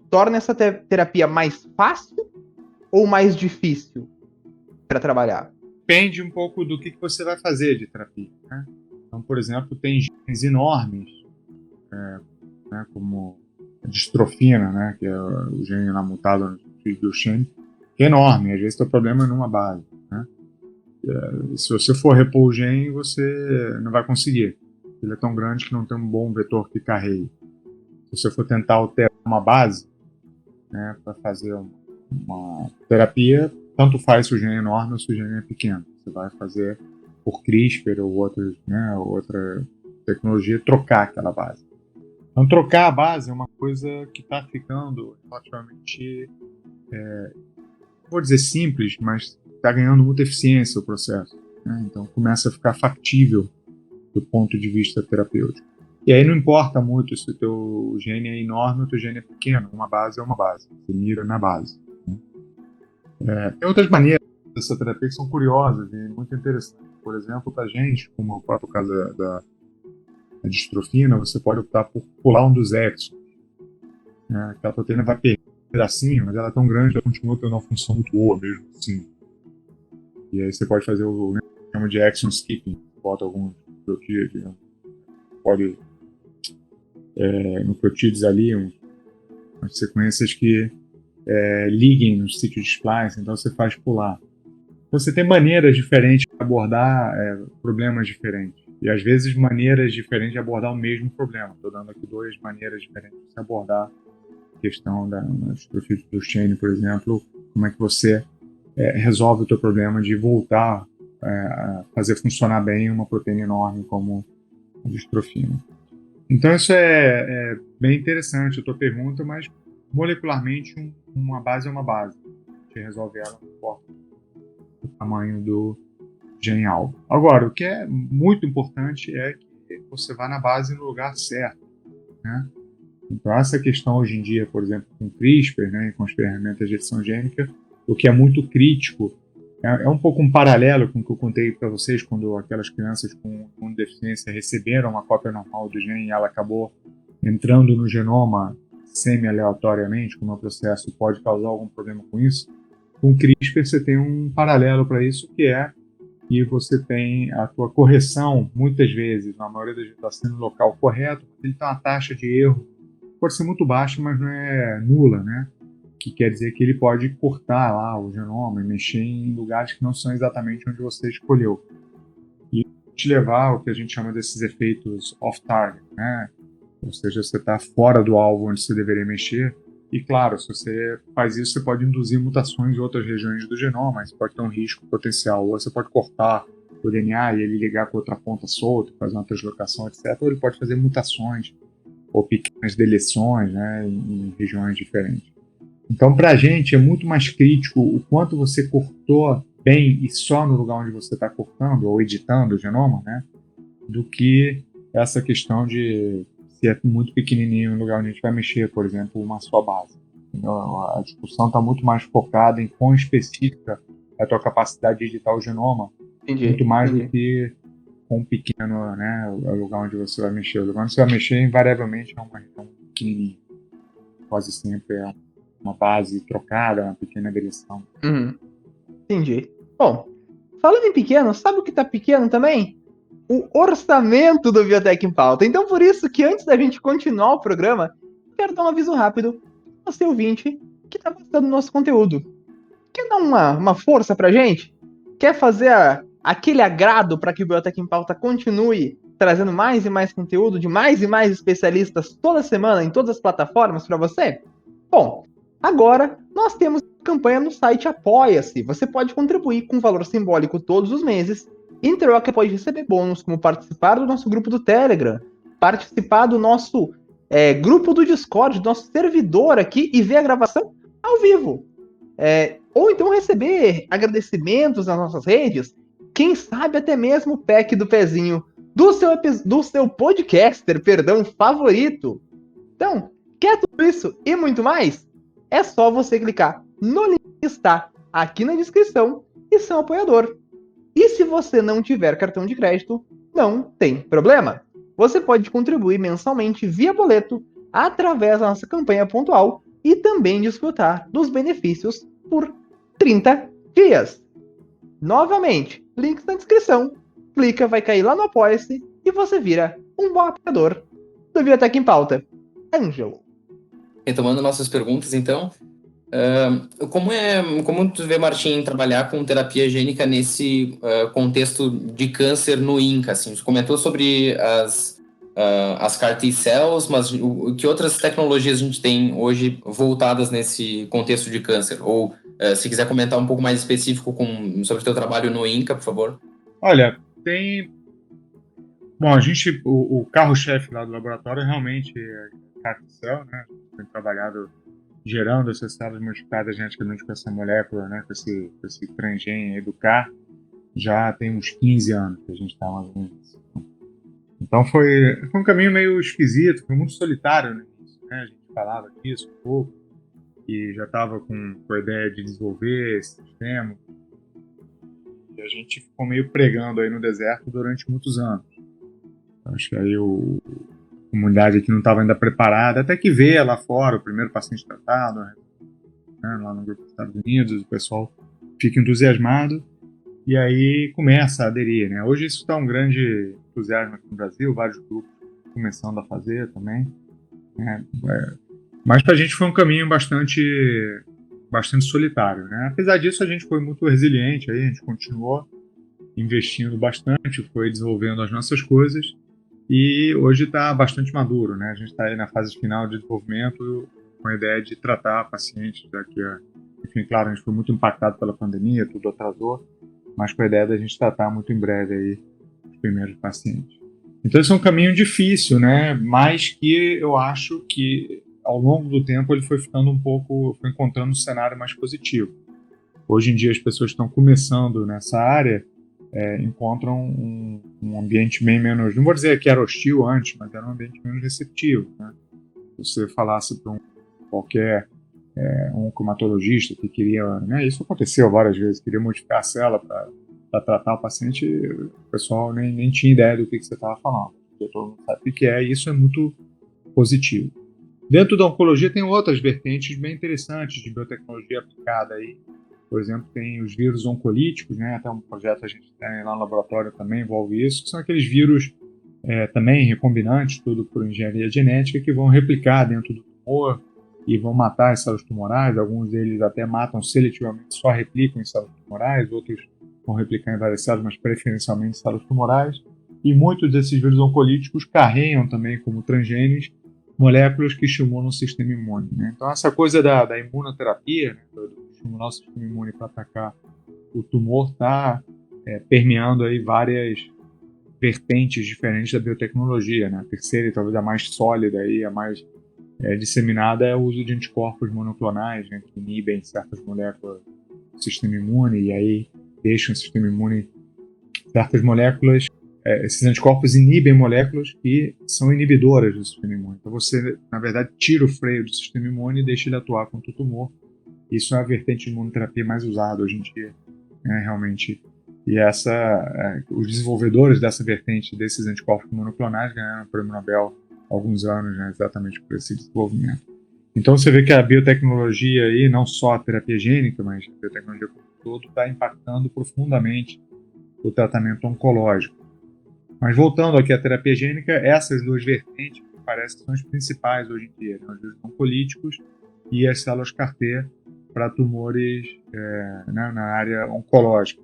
torna essa terapia mais fácil ou mais difícil para trabalhar? Depende um pouco do que você vai fazer de terapia, né? Então, por exemplo, tem genes enormes, né, como a distrofina, né, que é o gene lá mutado no Duchenne, que é enorme, às vezes o problema é numa base, né? Se você for repor o gene, você não vai conseguir. Ele é tão grande que não tem um bom vetor que carregue. Se você for tentar alterar uma base, né, para fazer uma terapia, tanto faz se o gene é enorme ou se o gene é pequeno. Você vai fazer por CRISPR ou outra tecnologia, trocar aquela base. Então, trocar a base é uma coisa que está ficando relativamente, vou dizer simples, mas está ganhando muita eficiência o processo, né? Então, começa a ficar factível do ponto de vista terapêutico. E aí não importa muito se o teu gene é enorme ou o teu gene é pequeno. Uma base é uma base. Você mira na base, né? Tem outras maneiras dessa terapia que são curiosas e muito interessantes. Por exemplo, para gente, como o próprio caso da distrofina, você pode optar por pular um dos exons. Aquela proteína vai perder um pedacinho, mas ela é tão grande que ela continua tendo uma função muito boa mesmo assim. E aí você pode fazer o que chama de exon skipping. Bota alguns proteínas, pode nucleotídeos ali, umas sequências que liguem no sítio de splice, então você faz pular. Então você tem maneiras diferentes de abordar problemas diferentes. E às vezes maneiras diferentes de abordar o mesmo problema. Estou dando aqui 2 maneiras diferentes de se abordar a questão da distrofia de Duchenne, por exemplo. Como é que você resolve o teu problema de voltar a fazer funcionar bem uma proteína enorme como a distrofia. Então isso é bem interessante a tua pergunta, mas molecularmente uma base é uma base. A gente resolve ela, não importa o tamanho do gene-alvo. Agora, o que é muito importante é que você vá na base no lugar certo, né? Então essa questão hoje em dia, por exemplo, com CRISPR, né, e com as ferramentas de edição gênica, o que é muito crítico é um pouco um paralelo com o que eu contei para vocês quando aquelas crianças com deficiência receberam uma cópia normal do gene e ela acabou entrando no genoma semi-aleatoriamente, como é um processo pode causar algum problema com isso. Com CRISPR você tem um paralelo para isso, que é que você tem a tua correção, muitas vezes, na maioria das vezes está sendo no local correto, ele tem uma taxa de erro, pode ser muito baixa, mas não é nula, né? Que quer dizer que ele pode cortar lá o genoma e mexer em lugares que não são exatamente onde você escolheu. E te levar ao que a gente chama desses efeitos off-target, né? Ou seja, você está fora do alvo onde você deveria mexer. E claro, se você faz isso, você pode induzir mutações em outras regiões do genoma, você pode ter um risco potencial. Ou você pode cortar o DNA e ele ligar com outra ponta solta, fazer uma translocação, etc. Ou ele pode fazer mutações ou pequenas deleções, né, em regiões diferentes. Então, para a gente, é muito mais crítico o quanto você cortou bem e só no lugar onde você está cortando ou editando o genoma, né, do que essa questão de se é muito pequenininho no lugar onde a gente vai mexer, por exemplo, uma só base. Então, a discussão está muito mais focada em quão específica é a tua capacidade de editar o genoma, muito mais do que com um pequeno, né, o lugar onde você vai mexer. O lugar onde você vai mexer, invariavelmente, é uma região pequenininha. Quase sempre é uma base trocada, uma pequena direção. Entendi. Bom, falando em pequeno, sabe o que tá pequeno também? O orçamento do Biotech em Pauta. Então, por isso que antes da gente continuar o programa, quero dar um aviso rápido ao seu ouvinte que tá gostando do nosso conteúdo. Quer dar uma força pra gente? Quer fazer aquele agrado para que o Biotech em Pauta continue trazendo mais e mais conteúdo de mais e mais especialistas toda semana em todas as plataformas para você? Bom, agora nós temos campanha no site Apoia-se. Você pode contribuir com um valor simbólico todos os meses. Em troca, pode receber bônus, como participar do nosso grupo do Telegram, participar do nosso grupo do Discord, do nosso servidor aqui e ver a gravação ao vivo. Ou então receber agradecimentos nas nossas redes, quem sabe até mesmo o pack do pezinho do seu podcaster, favorito. Então, quer tudo isso e muito mais? É só você clicar no link que está aqui na descrição e ser um apoiador. E se você não tiver cartão de crédito, não tem problema. Você pode contribuir mensalmente via boleto através da nossa campanha pontual e também desfrutar dos benefícios por 30 dias. Novamente, links na descrição. Clica, vai cair lá no Apoia-se e você vira um bom apoiador do Biotech em Pauta. Ângelo. Retomando nossas perguntas, então, como tu vê, Martim, trabalhar com terapia gênica nesse contexto de câncer no INCA? Assim, você comentou sobre as CAR T-cells, mas que outras tecnologias a gente tem hoje voltadas nesse contexto de câncer? Ou se quiser comentar um pouco mais específico sobre o teu trabalho no INCA, por favor. Olha, tem... Bom, o carro-chefe lá do laboratório realmente é CAR T-cell, né? A gente tem trabalhado gerando essas células modificadas geneticamente com essa molécula, né, com esse transgene aí do CAR, já tem uns 15 anos que a gente está mais ou menos nisso. Então foi um caminho meio esquisito, foi muito solitário, né? A gente falava disso um pouco, e já estava com a ideia de desenvolver esse sistema, e a gente ficou meio pregando aí no deserto durante muitos anos. Acho que aí a comunidade aqui não estava ainda preparada, até que veio lá fora o primeiro paciente tratado, né, lá no grupo dos Estados Unidos, o pessoal fica entusiasmado e aí começa a aderir, né? Hoje isso está um grande entusiasmo aqui no Brasil, vários grupos começando a fazer também, né? Mas para a gente foi um caminho bastante solitário, né? Apesar disso, a gente foi muito resiliente, aí a gente continuou investindo bastante, foi desenvolvendo as nossas coisas e hoje está bastante maduro, né? A gente está aí na fase final de desenvolvimento com a ideia de tratar pacientes daqui a... Enfim, claro, a gente foi muito impactado pela pandemia, tudo atrasou, mas com a ideia da gente tratar muito em breve aí os primeiros pacientes. Então esse é um caminho difícil, né? Mas que eu acho que ao longo do tempo ele foi ficando foi encontrando um cenário mais positivo. Hoje em dia as pessoas estão começando nessa área, encontram um ambiente bem menos, não vou dizer que era hostil antes, mas era um ambiente menos receptivo, né? Se você falasse para qualquer oncomatologista que queria, né, isso aconteceu várias vezes, queria modificar a célula para tratar o paciente, o pessoal nem tinha ideia do que você estava falando, porque todo mundo sabe o que é, e isso é muito positivo. Dentro da oncologia tem outras vertentes bem interessantes de biotecnologia aplicada aí. Por exemplo, tem os vírus oncolíticos, né? Até um projeto a gente tem lá no laboratório também envolve isso, que são aqueles vírus também recombinantes, tudo por engenharia genética, que vão replicar dentro do tumor e vão matar as células tumorais. Alguns deles até matam seletivamente, só replicam em células tumorais, outros vão replicar em várias células, mas preferencialmente em células tumorais. E muitos desses vírus oncolíticos carregam também como transgenes moléculas que estimulam o sistema imune, né? Então essa coisa da imunoterapia, né, estimular o sistema imune para atacar o tumor, está permeando aí várias vertentes diferentes da biotecnologia, né? A terceira e talvez a mais sólida e a mais disseminada é o uso de anticorpos monoclonais, né, que inibem certas moléculas do sistema imune e aí deixam o sistema imune certas moléculas. Esses anticorpos inibem moléculas que são inibidoras do sistema imune. Então você, na verdade, tira o freio do sistema imune e deixa ele atuar contra o tumor. Isso é a vertente de imunoterapia mais usada hoje em dia, né, realmente. E os desenvolvedores dessa vertente, desses anticorpos monoclonais, ganharam o prêmio Nobel há alguns anos, né, exatamente por esse desenvolvimento. Então você vê que a biotecnologia, aí, não só a terapia gênica, mas a biotecnologia como um todo, está impactando profundamente o tratamento oncológico. Mas voltando aqui à terapia gênica, essas duas vertentes parece que são as principais hoje em dia, né? Os vírus oncolíticos e as células CAR-T para tumores na área oncológica.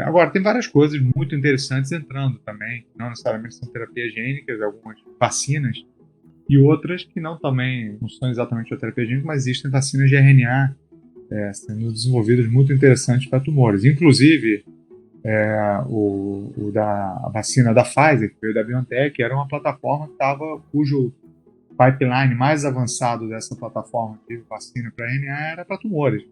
Agora, tem várias coisas muito interessantes entrando também, não necessariamente são terapias gênicas, algumas vacinas, e outras que não são exatamente a terapia gênica, mas existem vacinas de RNA sendo desenvolvidas muito interessantes para tumores. Inclusive, a vacina da Pfizer, que veio da BioNTech, era uma plataforma cujo pipeline mais avançado dessa plataforma de vacina para RNA era para tumores.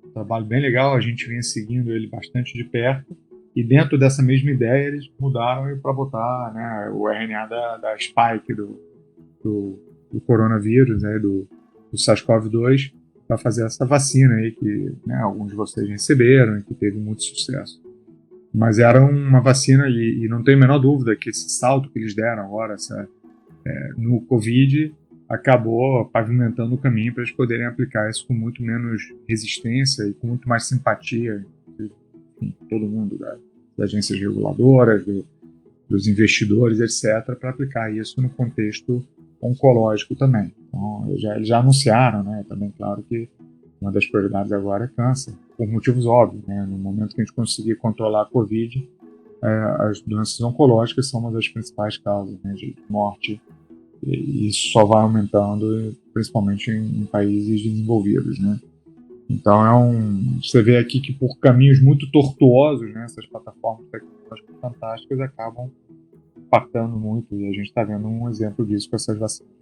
Um trabalho bem legal, a gente vinha seguindo ele bastante de perto, e dentro dessa mesma ideia eles mudaram para botar, né, o RNA da spike do coronavírus, né, do SARS-CoV-2, para fazer essa vacina aí que, né, alguns de vocês receberam e que teve muito sucesso. Mas era uma vacina, e não tenho a menor dúvida que esse salto que eles deram agora no Covid acabou pavimentando o caminho para eles poderem aplicar isso com muito menos resistência e com muito mais simpatia, enfim, todo mundo, das agências reguladoras, dos investidores, etc., para aplicar isso no contexto oncológico também. Então, eles já anunciaram, né, também, claro, que uma das prioridades agora é câncer, por motivos óbvios, né? No momento que a gente conseguir controlar a Covid, as doenças oncológicas são uma das principais causas, né, de morte, e isso só vai aumentando, principalmente em países desenvolvidos, né? Então você vê aqui que por caminhos muito tortuosos, né, essas plataformas tecnológicas fantásticas acabam impactando muito, e a gente está vendo um exemplo disso com essas vacinas.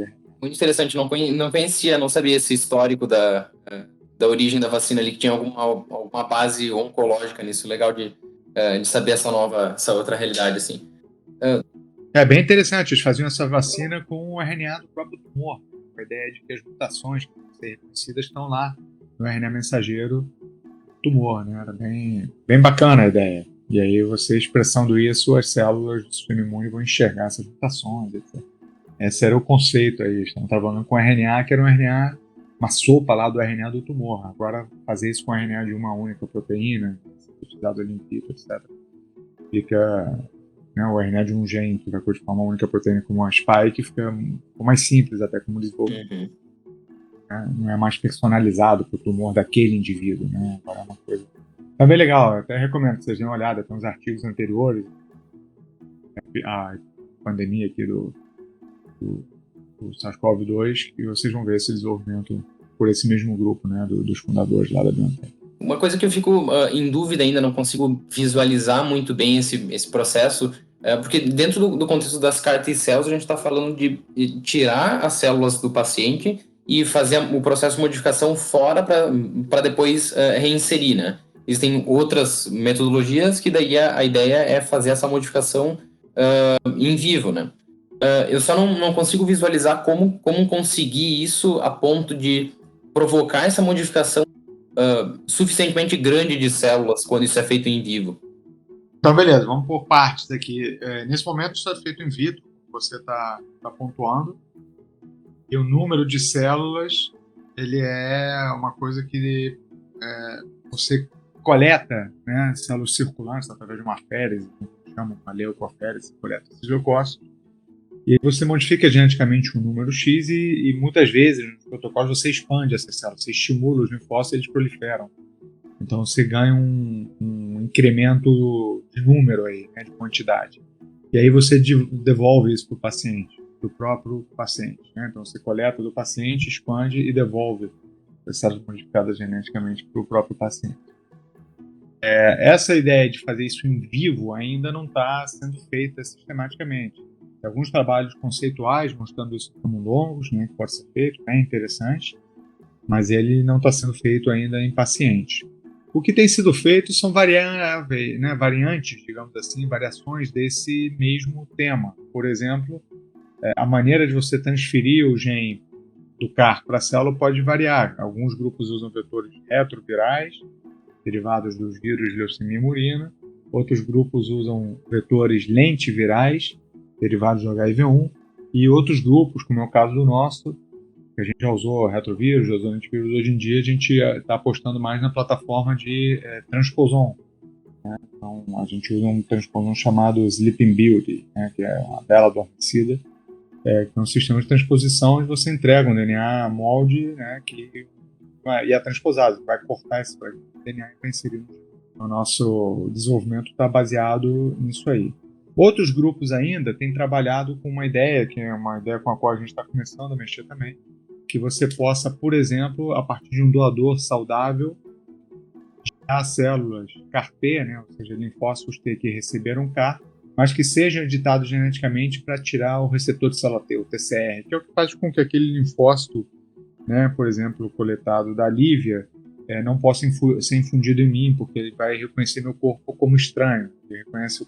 Muito interessante, não conhecia, não sabia esse histórico da origem da vacina ali, que tinha alguma base oncológica nisso. Legal de saber essa outra realidade, assim. É bem interessante, eles faziam essa vacina com o RNA do próprio tumor, com a ideia de que as mutações que vão ser reconhecidas estão lá no RNA mensageiro do tumor, né? Era bem bacana a ideia. E aí você expressando isso, as células do sistema imune vão enxergar essas mutações, etc. Esse era o conceito aí, estão trabalhando com RNA, que era um RNA, uma sopa lá do RNA do tumor. Agora, fazer isso com RNA de uma única proteína, utilizado ali in vitro, etc. Fica, né, o RNA de um gene que vai codificar uma única proteína como uma spike, fica mais simples até como desenvolvimento. Uhum. Não é mais personalizado para o tumor daquele indivíduo, né? Agora é uma coisa. Tá bem legal, eu até recomendo que vocês deem uma olhada, tem uns artigos anteriores, a pandemia aqui do SARS-CoV-2, e vocês vão ver esse desenvolvimento por esse mesmo grupo, né, dos fundadores lá da BioNTech. Uma coisa que eu fico em dúvida ainda, não consigo visualizar muito bem esse processo, porque dentro do contexto das CAR T-cells, a gente está falando de tirar as células do paciente e fazer o processo de modificação fora para depois reinserir, né? Existem outras metodologias que daí a ideia é fazer essa modificação em vivo, né? Eu só não consigo visualizar como conseguir isso a ponto de provocar essa modificação suficientemente grande de células quando isso é feito em vivo. Então, beleza, vamos por partes aqui. Nesse momento, isso é feito in vitro, você está pontuando, e o número de células, ele é uma coisa que você coleta, né, células circulantes através de uma férese, que chama uma leucoférese, coleta esses leucócitos, e aí você modifica geneticamente um número X e muitas vezes nos protocolos você expande essas células, você estimula os linfócitos e eles proliferam. Então você ganha um incremento de número aí, né, de quantidade. E aí você devolve isso para o paciente, do próprio paciente, né? Então você coleta do paciente, expande e devolve as células modificadas geneticamente para o próprio paciente. Essa ideia de fazer isso em vivo ainda não está sendo feita sistematicamente. Tem alguns trabalhos conceituais mostrando isso como longos, né, que pode ser feito, é interessante, mas ele não está sendo feito ainda em pacientes. O que tem sido feito são variantes, digamos assim, variações desse mesmo tema. Por exemplo, a maneira de você transferir o gene do CAR para a célula pode variar. Alguns grupos usam vetores retrovirais, derivados dos vírus de leucemia murina. Outros grupos usam vetores lentivirais, derivados do HIV-1. E outros grupos, como é o caso do nosso, que a gente já usou retrovírus, já usou antivírus, hoje em dia a gente está apostando mais na plataforma de transposon. Né? Então a gente usa um transposon chamado Sleeping Beauty, né, que é uma bela adormecida, que é um sistema de transposição onde você entrega um DNA molde, né, e é transposado, vai cortar esse DNA e vai inserir. O nosso desenvolvimento está baseado nisso aí. Outros grupos ainda têm trabalhado com uma ideia, que é uma ideia com a qual a gente está começando a mexer também, que você possa, por exemplo, a partir de um doador saudável, gerar células CAR-T, né, ou seja, linfócitos T que receberam CAR, mas que sejam editados geneticamente para tirar o receptor de célula T, o TCR, que é o que faz com que aquele linfócito, né, por exemplo, coletado da Lívia, não possa ser infundido em mim, porque ele vai reconhecer meu corpo como estranho. Ele reconhece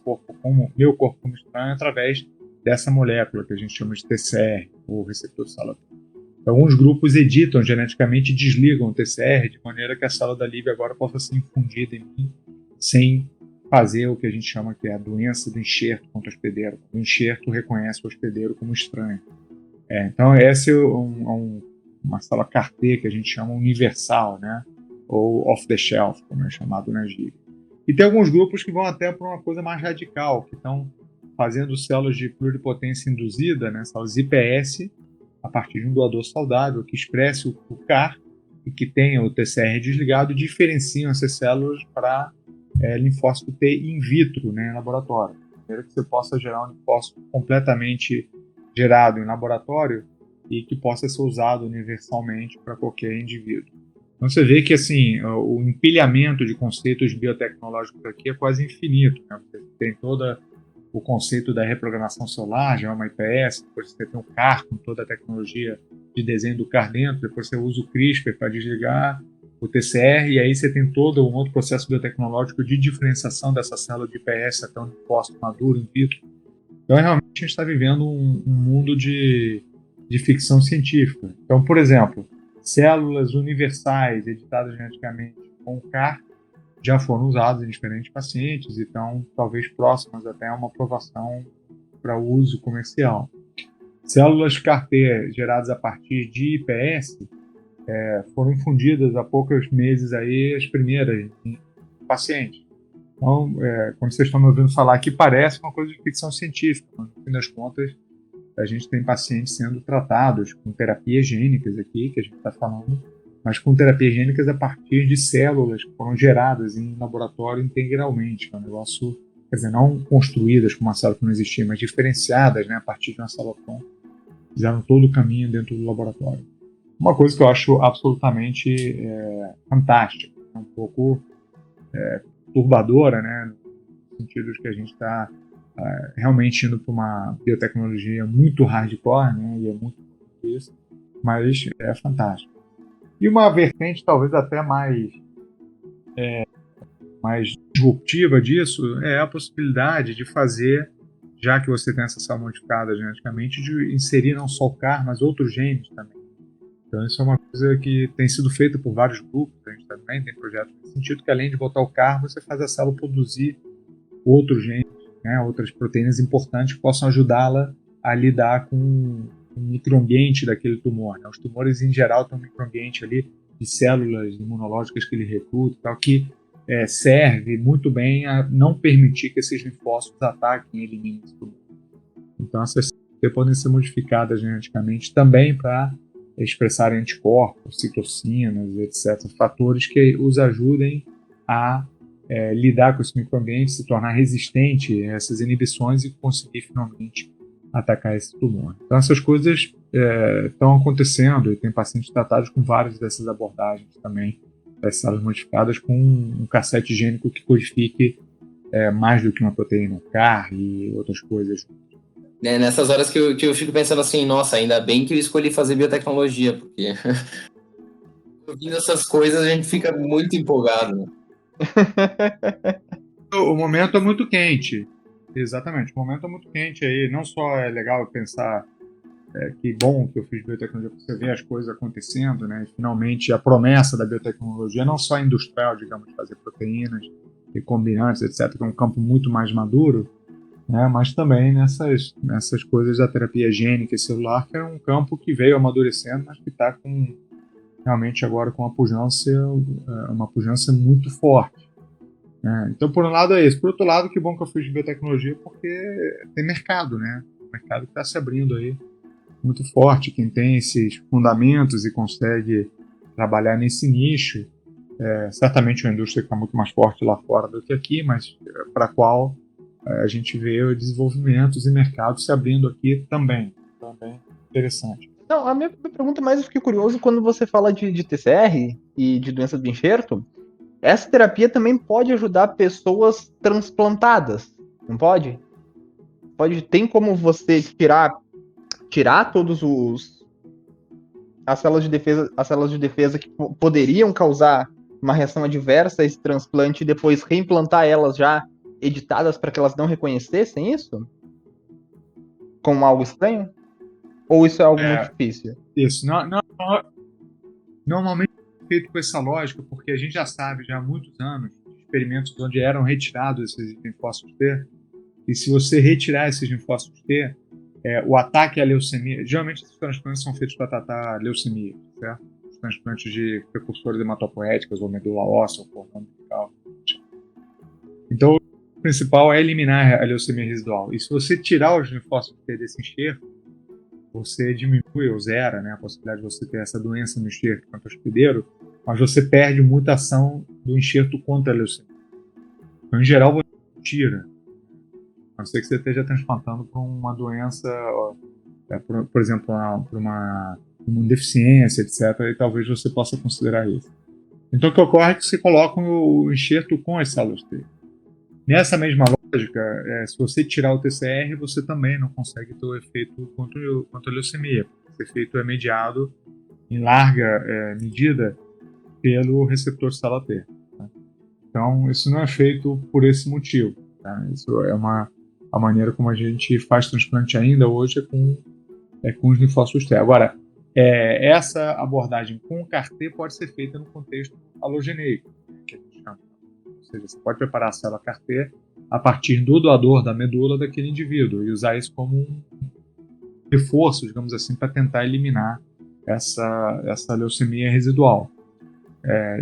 meu corpo como estranho através dessa molécula que a gente chama de TCR, o receptor de célula T. Alguns grupos editam geneticamente e desligam o TCR de maneira que a célula da Lívia agora possa ser infundida em mim sem fazer o que a gente chama que é a doença do enxerto contra o hospedeiro. O enxerto reconhece o hospedeiro como estranho. Então essa é uma célula CAR-T que a gente chama universal, né? Ou off-the-shelf, como é chamado na gíria. E tem alguns grupos que vão até para uma coisa mais radical, que estão fazendo células de pluripotência induzida, né? Células IPS, a partir de um doador saudável que expresse o CAR e que tenha o TCR desligado, e diferenciam essas células para linfócito T in vitro, né, em laboratório. De maneira que você possa gerar um linfócito completamente gerado em laboratório e que possa ser usado universalmente para qualquer indivíduo. Então você vê que assim, o empilhamento de conceitos biotecnológicos aqui é quase infinito. Né? Você tem todo o conceito da reprogramação celular, já é uma IPS, depois você tem o CAR com toda a tecnologia de desenho do CAR dentro, depois você usa o CRISPR para desligar o TCR, e aí você tem todo um outro processo biotecnológico de diferenciação dessa célula de IPS até um linfócito maduro in vitro. Então realmente a gente está vivendo um mundo de ficção científica. Então, por exemplo, células universais editadas geneticamente com CAR já foram usadas em diferentes pacientes e estão talvez próximas até a uma aprovação para uso comercial. Células CAR-T geradas a partir de IPS foram infundidas há poucos meses aí as primeiras em pacientes. Então, quando vocês estão me ouvindo falar aqui, parece uma coisa de ficção científica, mas no fim das contas a gente tem pacientes sendo tratados com terapias gênicas aqui, que a gente está falando, mas com terapias gênicas a partir de células que foram geradas em laboratório integralmente, que é um negócio, quer dizer, não construídas com uma célula que não existia, mas diferenciadas, né, a partir de uma célula-tronco, fizeram todo o caminho dentro do laboratório. Uma coisa que eu acho absolutamente fantástica, um pouco turbadora, né, no sentido de que a gente está realmente indo para uma biotecnologia muito hardcore, né, e é muito isso, mas é fantástico. E uma vertente talvez até mais disruptiva disso é a possibilidade de fazer, já que você tem essa célula modificada geneticamente, de inserir não só o CAR, mas outros genes também. Então isso é uma coisa que tem sido feita por vários grupos, a gente também tem projetos nesse sentido, que além de botar o CAR, você faz a célula produzir outros genes, né, outras proteínas importantes que possam ajudá-la a lidar com o microambiente daquele tumor. Né? Os tumores, em geral, têm um microambiente ali de células imunológicas que ele recruta, tal, que serve muito bem a não permitir que esses linfócitos ataquem e eliminem esse tumor. Então, essas células podem ser modificadas geneticamente também para expressar anticorpos, citocinas, etc. Fatores que os ajudem a lidar com esse microambiente, se tornar resistente a essas inibições e conseguir finalmente atacar esse tumor. Então essas coisas estão acontecendo e tem pacientes tratados com várias dessas abordagens também, das células modificadas com um cassete gênico que codifique mais do que uma proteína CAR e outras coisas. Nessas horas que eu fico pensando assim, nossa, ainda bem que eu escolhi fazer biotecnologia, porque ouvindo essas coisas a gente fica muito empolgado. Né? O momento é muito quente. Exatamente, o momento é muito quente aí. Não só é legal pensar que bom que eu fiz biotecnologia, porque você vê as coisas acontecendo, né? E finalmente a promessa da biotecnologia, não só industrial, digamos, de fazer proteínas, recombinantes, etc., que é um campo muito mais maduro, né? Mas também nessas coisas da terapia gênica e celular, que é um campo que veio amadurecendo, mas que está realmente agora com uma pujança muito forte. Então, por um lado é isso. Por outro lado, que bom que eu fiz biotecnologia, porque tem mercado, né? O mercado que está se abrindo aí muito forte. Quem tem esses fundamentos e consegue trabalhar nesse nicho, certamente uma indústria que está muito mais forte lá fora do que aqui, mas para a qual a gente vê desenvolvimentos e mercados se abrindo aqui também. Também interessante. Não, a minha pergunta mais eu fiquei curioso quando você fala de TCR e de doença do enxerto. Essa terapia também pode ajudar pessoas transplantadas, não pode? Tem como você tirar todos as células de defesa que poderiam causar uma reação adversa a esse transplante e depois reimplantar elas já editadas para que elas não reconhecessem isso? Como algo estranho? Ou isso é algo muito difícil? Isso. Normalmente é feito com essa lógica, porque a gente já sabe, já há muitos anos, experimentos onde eram retirados esses linfócitos T, e se você retirar esses linfócitos T, o ataque à leucemia, geralmente esses transplantes são feitos para tratar leucemia, certo? Os transplantes de precursores hematopoéticas ou medula óssea, ou cordão umbilical. Então, o principal é eliminar a leucemia residual. E se você tirar os linfócitos T desse enxerto, você diminui ou zera, né, a possibilidade de você ter essa doença no enxerto contra o hospedeiro, mas você perde muita ação do enxerto contra a leucemia. Então, em geral, você tira. A não ser que você esteja transplantando para uma doença, por exemplo, para uma imunodeficiência, etc., e talvez você possa considerar isso. Então, o que ocorre é que você coloca o enxerto com as células T. Nessa mesma lógica, se você tirar o TCR, você também não consegue ter o efeito contra a leucemia. Esse efeito é mediado em larga medida pelo receptor de célula T. Tá? Então, isso não é feito por esse motivo. Tá? Isso é a maneira como a gente faz transplante ainda hoje com os linfócitos T. Agora, essa abordagem com o CAR-T pode ser feita no contexto alogeneico, que a gente chama. Ou seja, você pode preparar a célula CAR-T a partir do doador da medula daquele indivíduo e usar isso como um reforço, digamos assim, para tentar eliminar essa leucemia residual.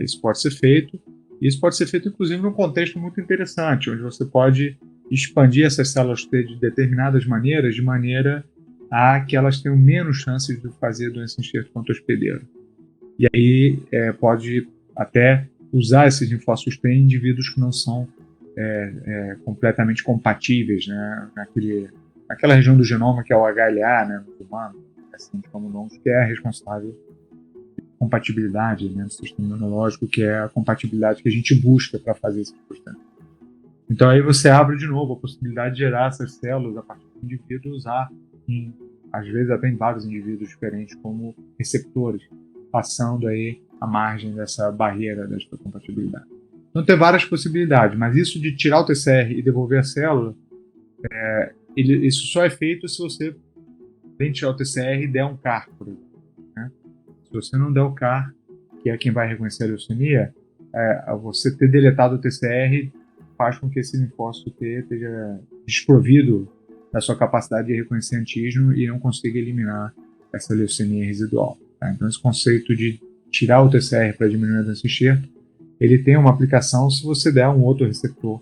Isso pode ser feito, e isso pode ser feito inclusive num contexto muito interessante, onde você pode expandir essas células T de determinadas maneiras, de maneira a que elas tenham menos chances de fazer doença enxerto contra hospedeiro. E aí pode até usar esses linfócitos T em indivíduos que não são completamente compatíveis, né, naquela região do genoma que é o HLA, né, no humano, assim como nós, que é responsável pela compatibilidade, né, do sistema imunológico, que é a compatibilidade que a gente busca para fazer esse processo. Então aí você abre de novo a possibilidade de gerar essas células a partir do indivíduo, usar às vezes até em vários indivíduos diferentes como receptores, passando aí a margem dessa barreira dessa compatibilidade. Então tem várias possibilidades, mas isso de tirar o TCR e devolver a célula, isso só é feito se você tem tirar o TCR e der um CAR, por exemplo, né? Se você não der o CAR, que é quem vai reconhecer a leucemia, você ter deletado o TCR faz com que esse linfócito T esteja desprovido da sua capacidade de reconhecer antígeno e não consiga eliminar essa leucemia residual. Tá? Então esse conceito de tirar o TCR para diminuir a doença enxerto, ele tem uma aplicação se você der um outro receptor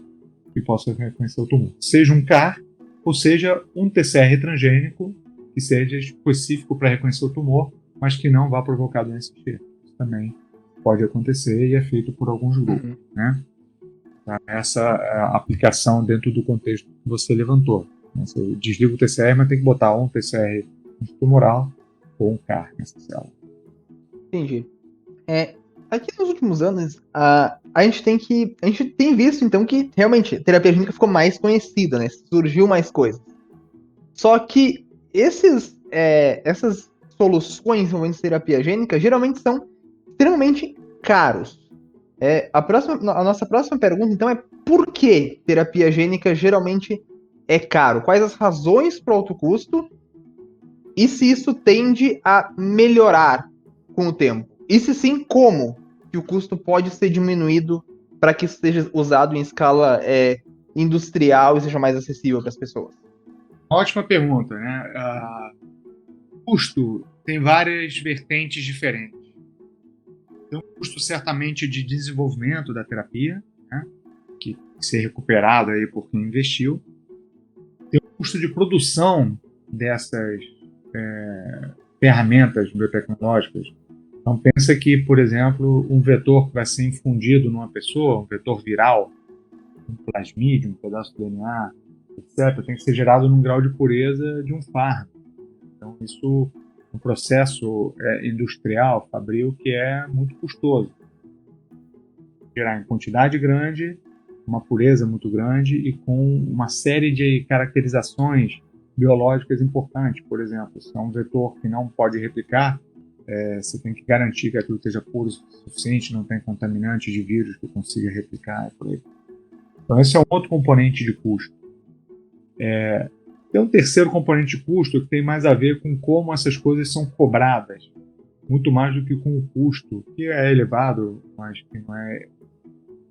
que possa reconhecer o tumor. Seja um CAR, ou seja um TCR transgênico que seja específico para reconhecer o tumor, mas que não vá provocar doença enxerto. Isso também pode acontecer e é feito por alguns grupos. Né? Tá? Essa é a aplicação dentro do contexto que você levantou. Você desliga o TCR, mas tem que botar um TCR tumoral ou um CAR nessa célula. Entendi. Aqui nos últimos anos, a gente tem visto, então, que realmente a terapia gênica ficou mais conhecida, né? Surgiu mais coisas. Só que essas soluções envolvendo terapia gênica geralmente são extremamente caros. A nossa próxima pergunta, então, é por que terapia gênica geralmente é caro? Quais as razões para o alto custo? E se isso tende a melhorar com o tempo? E se sim, como que o custo pode ser diminuído para que isso seja usado em escala industrial e seja mais acessível para as pessoas? Ótima pergunta, né? O custo tem várias vertentes diferentes. Tem um custo certamente de desenvolvimento da terapia, né? Que tem que ser recuperado aí por quem investiu. Tem um custo de produção dessas ferramentas biotecnológicas. Então pensa que, por exemplo, um vetor que vai ser infundido numa pessoa, um vetor viral, um plasmídio, um pedaço de DNA, etc., tem que ser gerado num grau de pureza de um fármaco. Então isso é um processo industrial, fabril, que é muito custoso. Gerar em quantidade grande, uma pureza muito grande e com uma série de caracterizações biológicas importantes. Por exemplo, se é um vetor que não pode replicar, você tem que garantir que aquilo esteja puro o suficiente, não tem contaminante de vírus que consiga replicar. Por aí. Então esse é um outro componente de custo. Tem um terceiro componente de custo que tem mais a ver com como essas coisas são cobradas, muito mais do que com o custo, que é elevado, mas que não é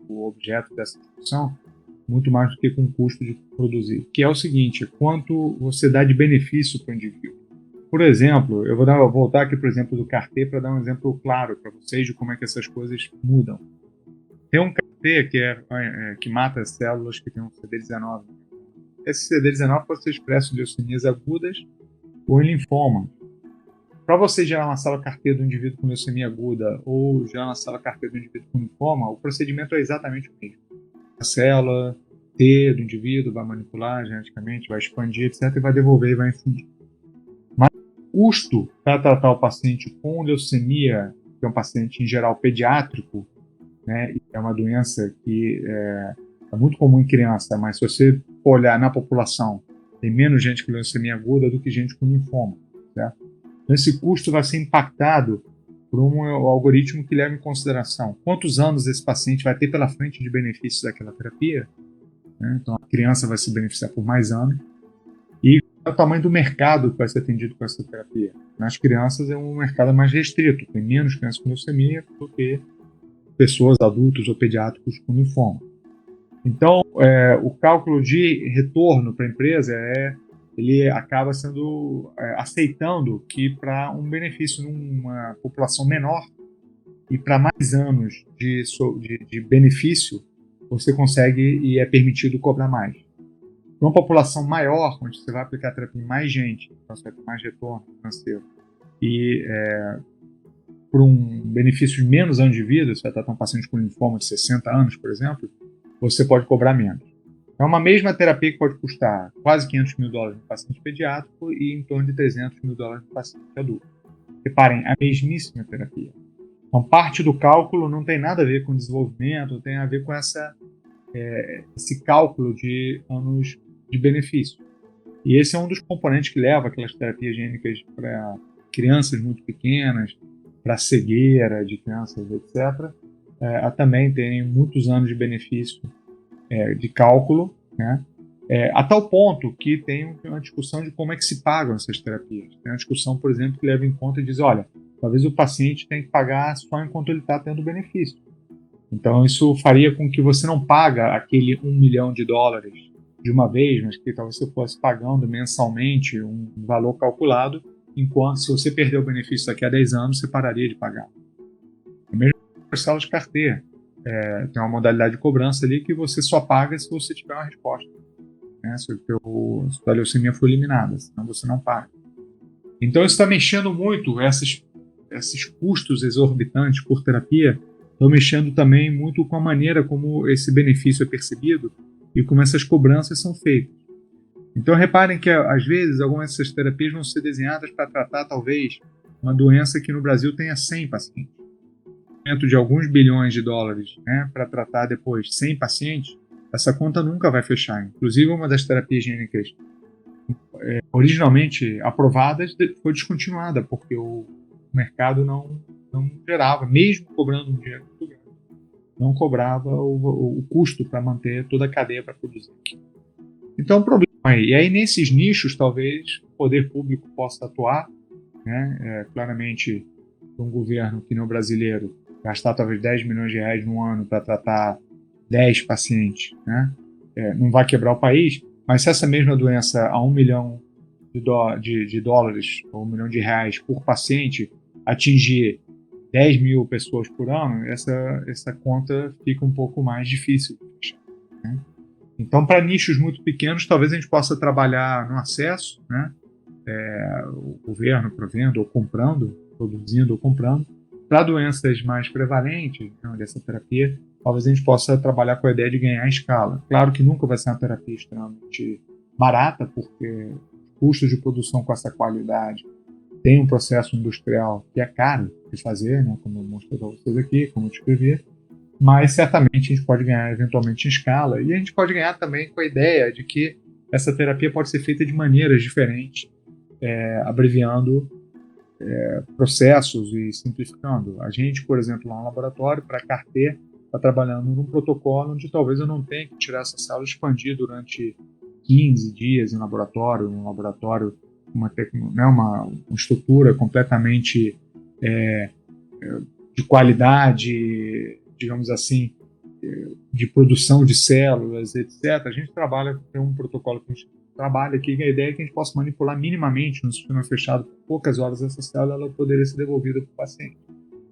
o objeto dessa discussão, muito mais do que com o custo de produzir, que é o seguinte: quanto você dá de benefício para o indivíduo. Por exemplo, eu vou voltar aqui para o exemplo do CAR-T para dar um exemplo claro para vocês de como é que essas coisas mudam. Tem um CAR-T que mata as células que tem um CD19. Esse CD19 pode ser expresso em leucemias agudas ou em linfoma. Para você gerar uma célula CAR-T do indivíduo com leucemia aguda ou gerar uma célula CAR-T do indivíduo com linfoma, o procedimento é exatamente o mesmo. A célula T do indivíduo vai manipular geneticamente, vai expandir, etc., e vai devolver e vai infundir. Mas o custo para tratar o paciente com leucemia, que é um paciente em geral pediátrico, né, e é uma doença que é muito comum em criança, mas se você olhar na população, tem menos gente com leucemia aguda do que gente com linfoma. Certo? Então esse custo vai ser impactado por um algoritmo que leva em consideração quantos anos esse paciente vai ter pela frente de benefícios daquela terapia. Né? Então a criança vai se beneficiar por mais anos. E qual é o tamanho do mercado que vai ser atendido com essa terapia. Nas crianças é um mercado mais restrito, tem menos crianças com leucemia do que pessoas, adultos ou pediátricos com linfoma. Então, o cálculo de retorno para a empresa ele acaba sendo aceitando que para um benefício numa população menor e para mais anos de benefício, você consegue e é permitido cobrar mais. Para uma população maior, onde você vai aplicar a terapia em mais gente, então você vai ter mais retorno financeiro e por um benefício de menos anos de vida, se vai tratar um paciente com linfoma de 60 anos, por exemplo, você pode cobrar menos. É uma mesma terapia que pode custar quase $500 mil no paciente pediátrico e em torno de $300 mil no paciente adulto. Reparem, a mesmíssima terapia. Então, parte do cálculo não tem nada a ver com desenvolvimento, tem a ver com esse cálculo de anos de benefício. E esse é um dos componentes que leva aquelas terapias gênicas para crianças muito pequenas, para cegueira de crianças, etc., a também terem muitos anos de benefício de cálculo, né? A tal ponto que tem uma discussão de como é que se pagam essas terapias. Tem uma discussão, por exemplo, que leva em conta e diz, olha, talvez o paciente tenha que pagar só enquanto ele está tendo benefício. Então, isso faria com que você não paga aquele $1 milhão de uma vez, mas que talvez você fosse pagando mensalmente um valor calculado, enquanto se você perder o benefício daqui a 10 anos, você pararia de pagar. O mesmo com as células CAR-T. Tem uma modalidade de cobrança ali que você só paga se você tiver uma resposta. Né? Se a leucemia foi eliminada, senão você não paga. Então isso está mexendo muito, esses custos exorbitantes por terapia, estão mexendo também muito com a maneira como esse benefício é percebido e como essas cobranças são feitas. Então reparem que às vezes algumas dessas terapias vão ser desenhadas para tratar talvez uma doença que no Brasil tenha 100 pacientes. De alguns bilhões de dólares, né, para tratar depois 100 pacientes, essa conta nunca vai fechar. Inclusive, uma das terapias gênicas originalmente aprovadas foi descontinuada, porque o mercado não gerava, mesmo cobrando um dinheiro muito grande, não cobrava o custo para manter toda a cadeia para produzir. Então, o problema aí. E aí, nesses nichos, talvez o poder público possa atuar, né, claramente, um governo que não brasileiro, gastar talvez $10 milhões no ano para tratar 10 pacientes, né? Não vai quebrar o país, mas se essa mesma doença a $1 milhão de dólares ou $1 milhão por paciente atingir 10 mil pessoas por ano, essa conta fica um pouco mais difícil de fechar, né? Então, para nichos muito pequenos, talvez a gente possa trabalhar no acesso, né? O governo provendo ou comprando, produzindo ou comprando. Para doenças mais prevalentes, né, dessa terapia, talvez a gente possa trabalhar com a ideia de ganhar escala. Claro que nunca vai ser uma terapia extremamente barata, porque os custos de produção com essa qualidade tem um processo industrial que é caro de fazer, né, como eu mostrei para vocês aqui, como eu descrevi, mas certamente a gente pode ganhar eventualmente em escala, e a gente pode ganhar também com a ideia de que essa terapia pode ser feita de maneiras diferentes, abreviando processos e simplificando. A gente, por exemplo, lá no laboratório, para CAR-T, está trabalhando num protocolo onde talvez eu não tenha que tirar essa célula e expandir durante 15 dias em laboratório, uma estrutura completamente de qualidade, digamos assim, de produção de células, etc. A gente trabalha com um protocolo que a gente trabalha aqui, a ideia é que a gente possa manipular minimamente no sistema fechado por poucas horas essa célula, ela poderia ser devolvida para o paciente.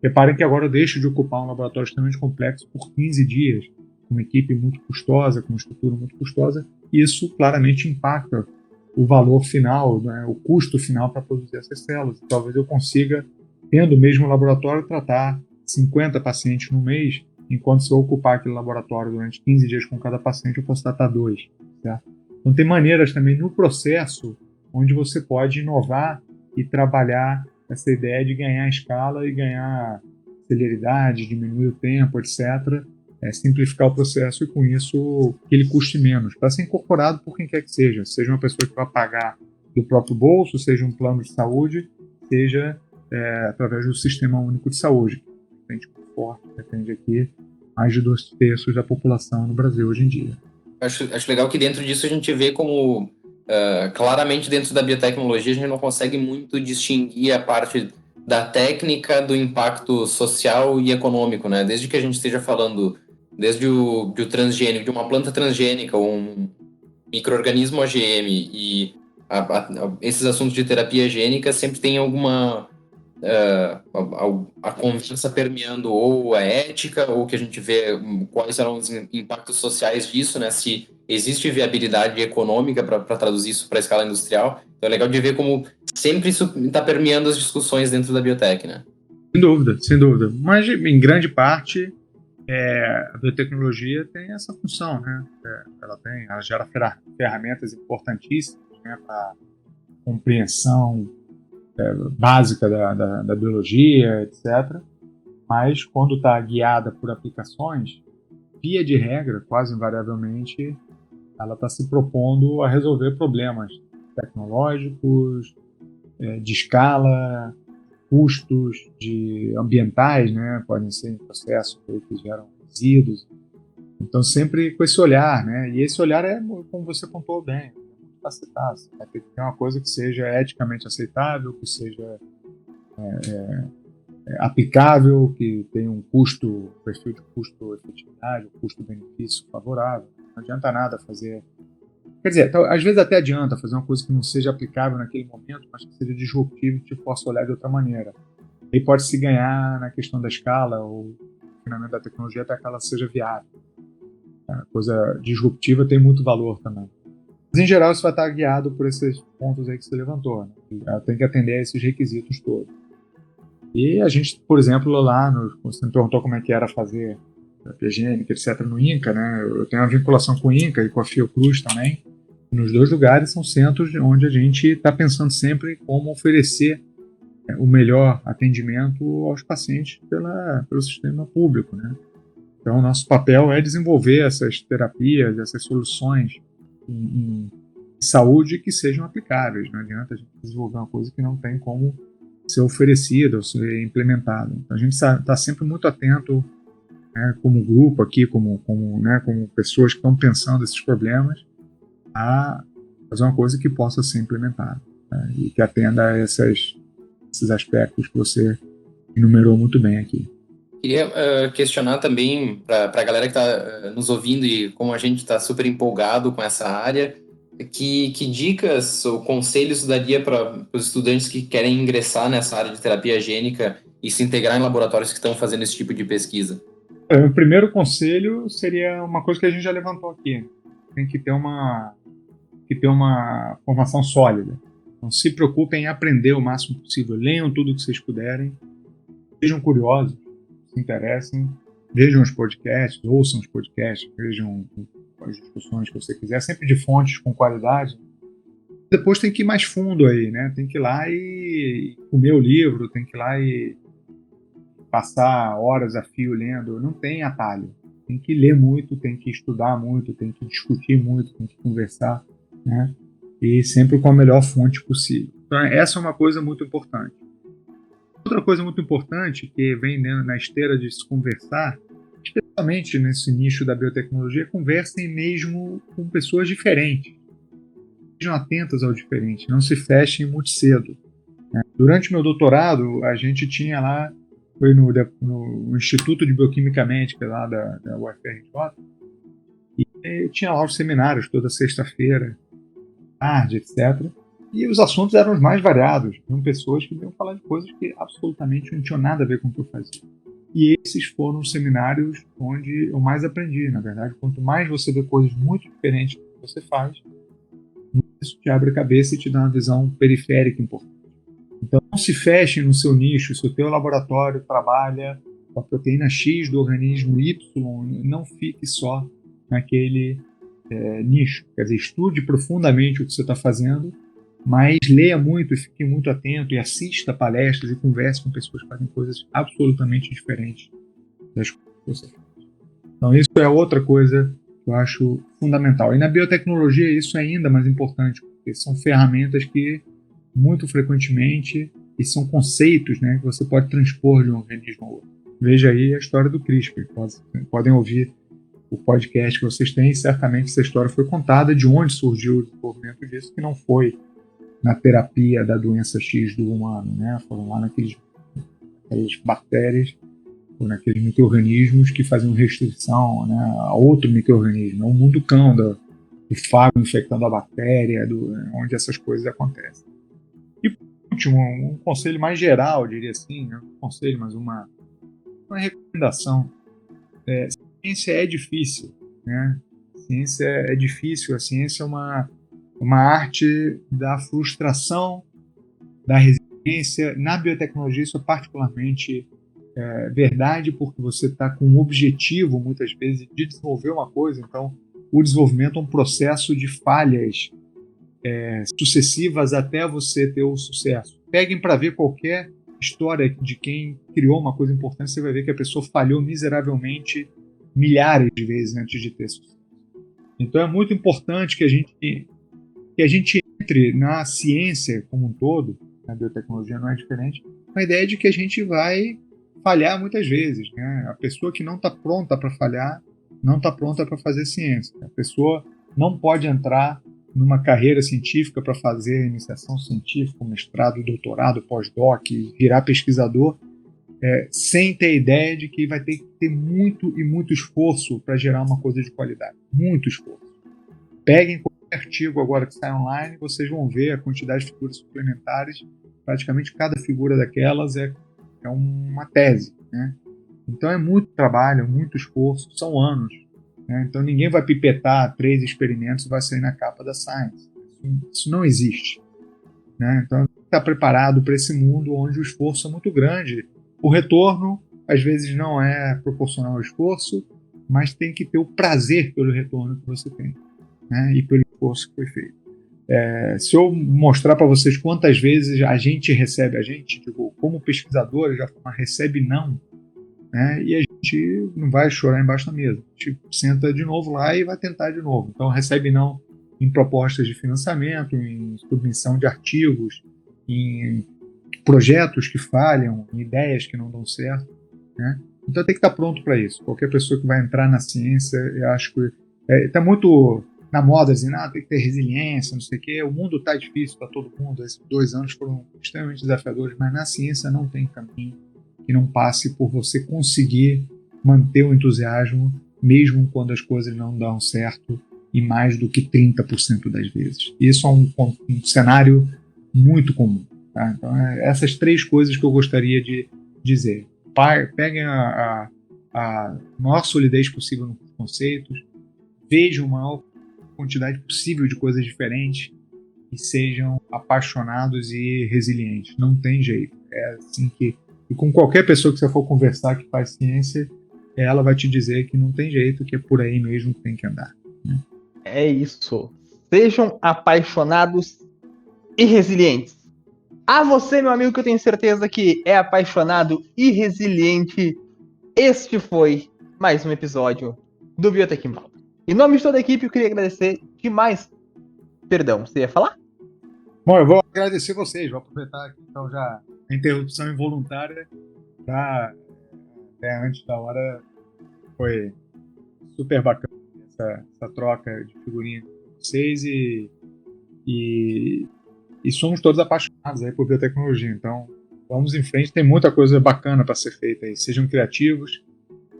Reparem que agora eu deixo de ocupar um laboratório extremamente complexo por 15 dias, com uma equipe muito custosa, com uma estrutura muito custosa, e isso claramente impacta o valor final, né, o custo final para produzir essas células. Talvez eu consiga, tendo o mesmo laboratório, tratar 50 pacientes no mês, enquanto se eu ocupar aquele laboratório durante 15 dias com cada paciente, eu posso tratar 2, certo? Então tem maneiras também no processo onde você pode inovar e trabalhar essa ideia de ganhar escala e ganhar celeridade, diminuir o tempo, etc. Simplificar o processo e com isso que ele custe menos, para ser incorporado por quem quer que seja uma pessoa que vai pagar do próprio bolso, seja um plano de saúde, seja através do Sistema Único de Saúde, que a gente atende aqui mais de 2/3 da população no Brasil hoje em dia. Acho legal que dentro disso a gente vê como, claramente dentro da biotecnologia, a gente não consegue muito distinguir a parte da técnica do impacto social e econômico, né? Desde que a gente esteja falando, desde o transgênico, de uma planta transgênica, ou um micro-organismo OGM, e esses assuntos de terapia gênica sempre tem alguma... a conversa permeando ou a ética, ou que a gente vê quais serão os impactos sociais disso, né? Se existe viabilidade econômica para traduzir isso para a escala industrial. Então é legal de ver como sempre isso está permeando as discussões dentro da biotech, né? Sem dúvida. Mas, em grande parte, a biotecnologia tem essa função, né? Ela gera ferramentas importantíssimas, né, para compreensão básica da biologia, etc. Mas, quando está guiada por aplicações, via de regra, quase invariavelmente, ela está se propondo a resolver problemas tecnológicos, de escala, custos ambientais, né? Podem ser em processos que geram resíduos. Então, sempre com esse olhar, né? E esse olhar como você pontuou bem, muito facetado. Tem que ter uma coisa que seja eticamente aceitável, que seja aplicável, que tenha um perfil de custo-efetividade, um custo-benefício favorável. Não adianta nada fazer... Quer dizer, às vezes até adianta fazer uma coisa que não seja aplicável naquele momento, mas que seja disruptivo e que te possa olhar de outra maneira. Aí pode-se ganhar na questão da escala ou no funcionamento da tecnologia até que ela seja viável. A coisa disruptiva tem muito valor também. Mas, em geral, isso vai estar guiado por esses pontos aí que você levantou, né? Ela tem que atender a esses requisitos todos. E a gente, por exemplo, lá, você me perguntou como é que era fazer terapia gênica, etc., no INCA, né? Eu tenho uma vinculação com o INCA e com a Fiocruz também. Nos dois lugares são centros onde a gente está pensando sempre como oferecer o melhor atendimento aos pacientes pelo sistema público, né? Então, nosso papel é desenvolver essas terapias, essas soluções em saúde que sejam aplicáveis. Não adianta a gente desenvolver uma coisa que não tem como ser oferecida ou ser implementada. Então, a gente está sempre muito atento, né, como grupo aqui, como pessoas que estão pensando esses problemas, a fazer uma coisa que possa ser implementada, né, e que atenda a esses aspectos que você enumerou muito bem aqui. Queria questionar também para a galera que está nos ouvindo e como a gente está super empolgado com essa área, que dicas ou conselhos daria para os estudantes que querem ingressar nessa área de terapia gênica e se integrar em laboratórios que estão fazendo esse tipo de pesquisa? O primeiro conselho seria uma coisa que a gente já levantou aqui. Tem que ter uma formação sólida. Então, se preocupem em aprender o máximo possível. Leiam tudo o que vocês puderem. Sejam curiosos, se interessem. Vejam os podcasts, ouçam os podcasts, vejam as discussões que você quiser, sempre de fontes com qualidade. Depois tem que ir mais fundo aí, né? Tem que ir lá e comer o livro, tem que ir lá e passar horas a fio lendo. Não tem atalho. Tem que ler muito, tem que estudar muito, tem que discutir muito, tem que conversar, né? E sempre com a melhor fonte possível. Então, essa é uma coisa muito importante. Outra coisa muito importante que vem na esteira de se conversar, especialmente nesse nicho da biotecnologia, conversem mesmo com pessoas diferentes. Sejam atentas ao diferente, não se fechem muito cedo, né? Durante meu doutorado, a gente tinha lá, foi no Instituto de Bioquímica Médica lá da UFRJ, e tinha lá os seminários toda sexta-feira, tarde, etc. E os assuntos eram os mais variados. Tinham pessoas que vinham falar de coisas que absolutamente não tinham nada a ver com o que eu fazia. E esses foram os seminários onde eu mais aprendi, na verdade. Quanto mais você vê coisas muito diferentes do que você faz, isso te abre a cabeça e te dá uma visão periférica importante. Então, não se feche no seu nicho. Se o teu laboratório trabalha com a proteína X do organismo Y, não fique só naquele nicho. Quer dizer, estude profundamente o que você está fazendo, mas leia muito e fique muito atento e assista palestras e converse com pessoas que fazem coisas absolutamente diferentes das coisas que você faz. Então, isso é outra coisa que eu acho fundamental. E na biotecnologia isso é ainda mais importante, porque são ferramentas que muito frequentemente, e são conceitos, né, que você pode transpor de um organismo ao outro. Veja aí a história do CRISPR. Podem ouvir o podcast que vocês têm, e certamente essa história foi contada, de onde surgiu o desenvolvimento disso, que não foi na terapia da doença X do humano, né? Foram lá naquelas bactérias, ou naqueles micro-organismos que faziam restrição, né, a outro micro-organismo. É o mundo cão do fago infectando a bactéria, onde essas coisas acontecem. E, por último, um conselho mais geral, eu diria assim, né? Um conselho, mas uma recomendação. Ciência é difícil, né? Ciência é difícil, a ciência é uma arte da frustração, da resiliência ciência, na biotecnologia, isso é particularmente verdade, porque você está com um objetivo, muitas vezes, de desenvolver uma coisa. Então, o desenvolvimento é um processo de falhas sucessivas até você ter o sucesso. Peguem para ver qualquer história de quem criou uma coisa importante, você vai ver que a pessoa falhou miseravelmente milhares de vezes antes de ter sucesso. Então é muito importante que a gente entre na ciência como um todo, na biotecnologia não é diferente, com a ideia de que a gente vai falhar muitas vezes, né? A pessoa que não está pronta para falhar, não está pronta para fazer ciência. A pessoa não pode entrar numa carreira científica para fazer iniciação científica, mestrado, doutorado, pós-doc, virar pesquisador, sem ter ideia de que vai ter que ter muito e muito esforço para gerar uma coisa de qualidade. Muito esforço. Peguem qualquer artigo agora que sai online, vocês vão ver a quantidade de figuras suplementares. Praticamente cada figura daquelas é uma tese, né? Então é muito trabalho, muito esforço, são anos. Então ninguém vai pipetar 3 experimentos e vai sair na capa da Science. Isso não existe. Então está preparado para esse mundo onde o esforço é muito grande. O retorno às vezes não é proporcional ao esforço, mas tem que ter o prazer pelo retorno que você tem, e pelo esforço que foi feito. Se eu mostrar para vocês quantas vezes a gente recebe, como pesquisador, já recebe não, e a gente não vai chorar embaixo da mesa. A gente senta de novo lá e vai tentar de novo. Então recebe não em propostas de financiamento, em submissão de artigos, em projetos que falham, em ideias que não dão certo, Então tem que estar pronto para isso. Qualquer pessoa que vai entrar na ciência, eu acho que está muito na moda, assim, tem que ter resiliência, não sei o quê. O mundo está difícil para todo mundo. Esses 2 anos foram extremamente desafiadores, mas na ciência não tem caminho que não passe por você conseguir manter o entusiasmo, mesmo quando as coisas não dão certo, e mais do que 30% das vezes. Isso é um cenário muito comum. Então, essas 3 coisas que eu gostaria de dizer. Peguem a maior solidez possível nos conceitos, vejam a maior quantidade possível de coisas diferentes e sejam apaixonados e resilientes. Não tem jeito. É assim que... E com qualquer pessoa que você for conversar que faz ciência, ela vai te dizer que não tem jeito, que é por aí mesmo que tem que andar. É isso. Sejam apaixonados e resilientes. A você, meu amigo, que eu tenho certeza que é apaixonado e resiliente, este foi mais um episódio do Biotech em Pauta. Em nome de toda a equipe, eu queria agradecer demais. Perdão, você ia falar? Bom, eu vou agradecer vocês. Vou aproveitar aqui, então, já a interrupção involuntária. Até antes da hora foi super bacana essa troca de figurinha com vocês e somos todos apaixonados aí por biotecnologia. Então, vamos em frente. Tem muita coisa bacana para ser feita aí. Sejam criativos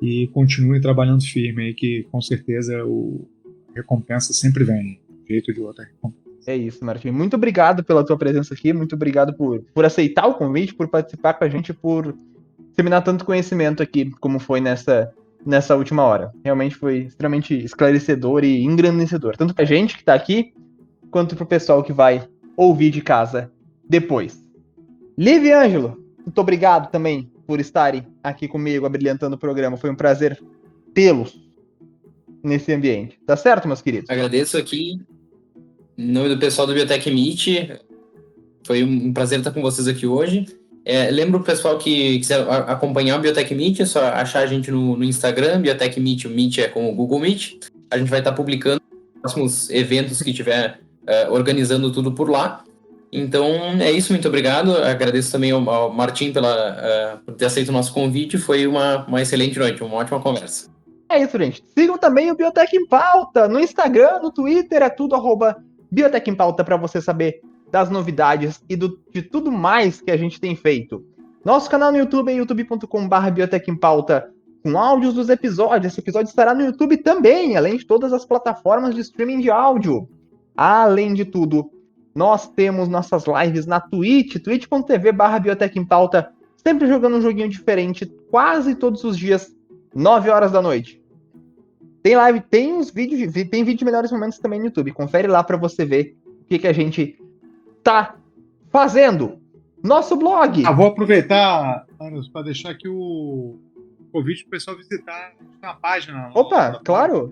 e continuem trabalhando firme aí, que com certeza a recompensa sempre vem, de um jeito ou de outro. É isso, Martim. Muito obrigado pela tua presença aqui, muito obrigado por aceitar o convite, por participar com a gente, por disseminar tanto conhecimento aqui, como foi nessa última hora. Realmente foi extremamente esclarecedor e engrandecedor, tanto pra gente que tá aqui, quanto pro pessoal que vai ouvir de casa depois. Liv e Ângelo, muito obrigado também por estarem aqui comigo, abrilhantando o programa. Foi um prazer tê-los nesse ambiente. Tá certo, meus queridos? Agradeço aqui, em nome do pessoal do Biotech Meet. Foi um prazer estar com vocês aqui hoje. Lembro o pessoal que quiser acompanhar o Biotech Meet, é só achar a gente no Instagram, Biotech Meet. O Meet é com o Google Meet. A gente vai estar publicando os próximos eventos que tiver organizando tudo por lá. Então, é isso, muito obrigado. Agradeço também ao Martim por ter aceito o nosso convite. Foi uma excelente noite, uma ótima conversa. É isso, gente. Sigam também o Biotech em Pauta no Instagram, no Twitter, é tudo @Biotech em Pauta para você saber das novidades e de tudo mais que a gente tem feito. Nosso canal no YouTube é youtube.com/Biotech em Pauta, com áudios dos episódios. Esse episódio estará no YouTube também, além de todas as plataformas de streaming de áudio. Além de tudo, nós temos nossas lives na Twitch, twitch.tv/Biotech em Pauta, sempre jogando um joguinho diferente, quase todos os dias, 9 horas da noite. Tem live, tem vídeo de melhores momentos também no YouTube. Confere lá para você ver o que a gente tá fazendo. Nosso blog. Vou aproveitar, Anderson, para deixar aqui o convite para o pessoal visitar a página. Opa, claro.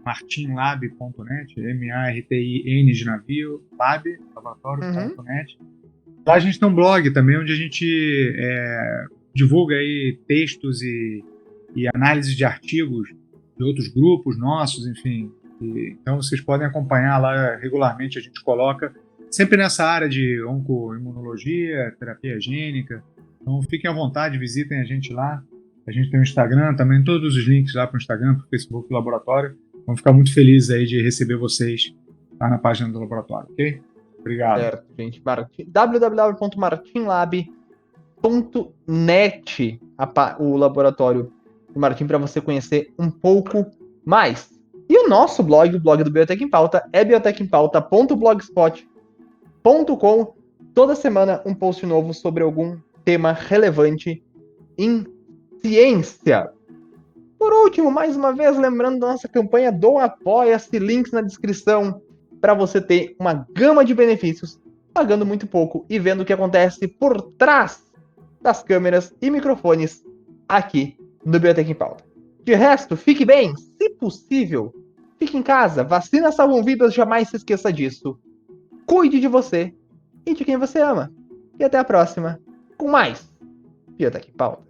martinlab.net, MARTIN de navio, lab, laboratório.net. Lá a gente tem um blog também, onde a gente divulga aí textos e análise de artigos de outros grupos nossos, enfim. Então vocês podem acompanhar lá regularmente, a gente coloca sempre nessa área de oncoimunologia, terapia gênica. Então fiquem à vontade, visitem a gente lá. A gente tem o Instagram também, todos os links lá para o Instagram, para o Facebook do laboratório. Vamos ficar muito felizes aí de receber vocês lá na página do laboratório, ok? Obrigado. Certo, gente. www.martinlab.net, o laboratório do Martim, para você conhecer um pouco mais. E o nosso blog, o blog do Biotech em Pauta, é biotechimpauta.blogspot.com. Toda semana um post novo sobre algum tema relevante em ciência. Por último, mais uma vez, lembrando da nossa campanha do Apoia-se, links na descrição, para você ter uma gama de benefícios, pagando muito pouco e vendo o que acontece por trás das câmeras e microfones aqui no Biotech em Pauta. De resto, fique bem, se possível, fique em casa, vacinas salvam vidas, jamais se esqueça disso. Cuide de você e de quem você ama. E até a próxima, com mais Biotech em Pauta.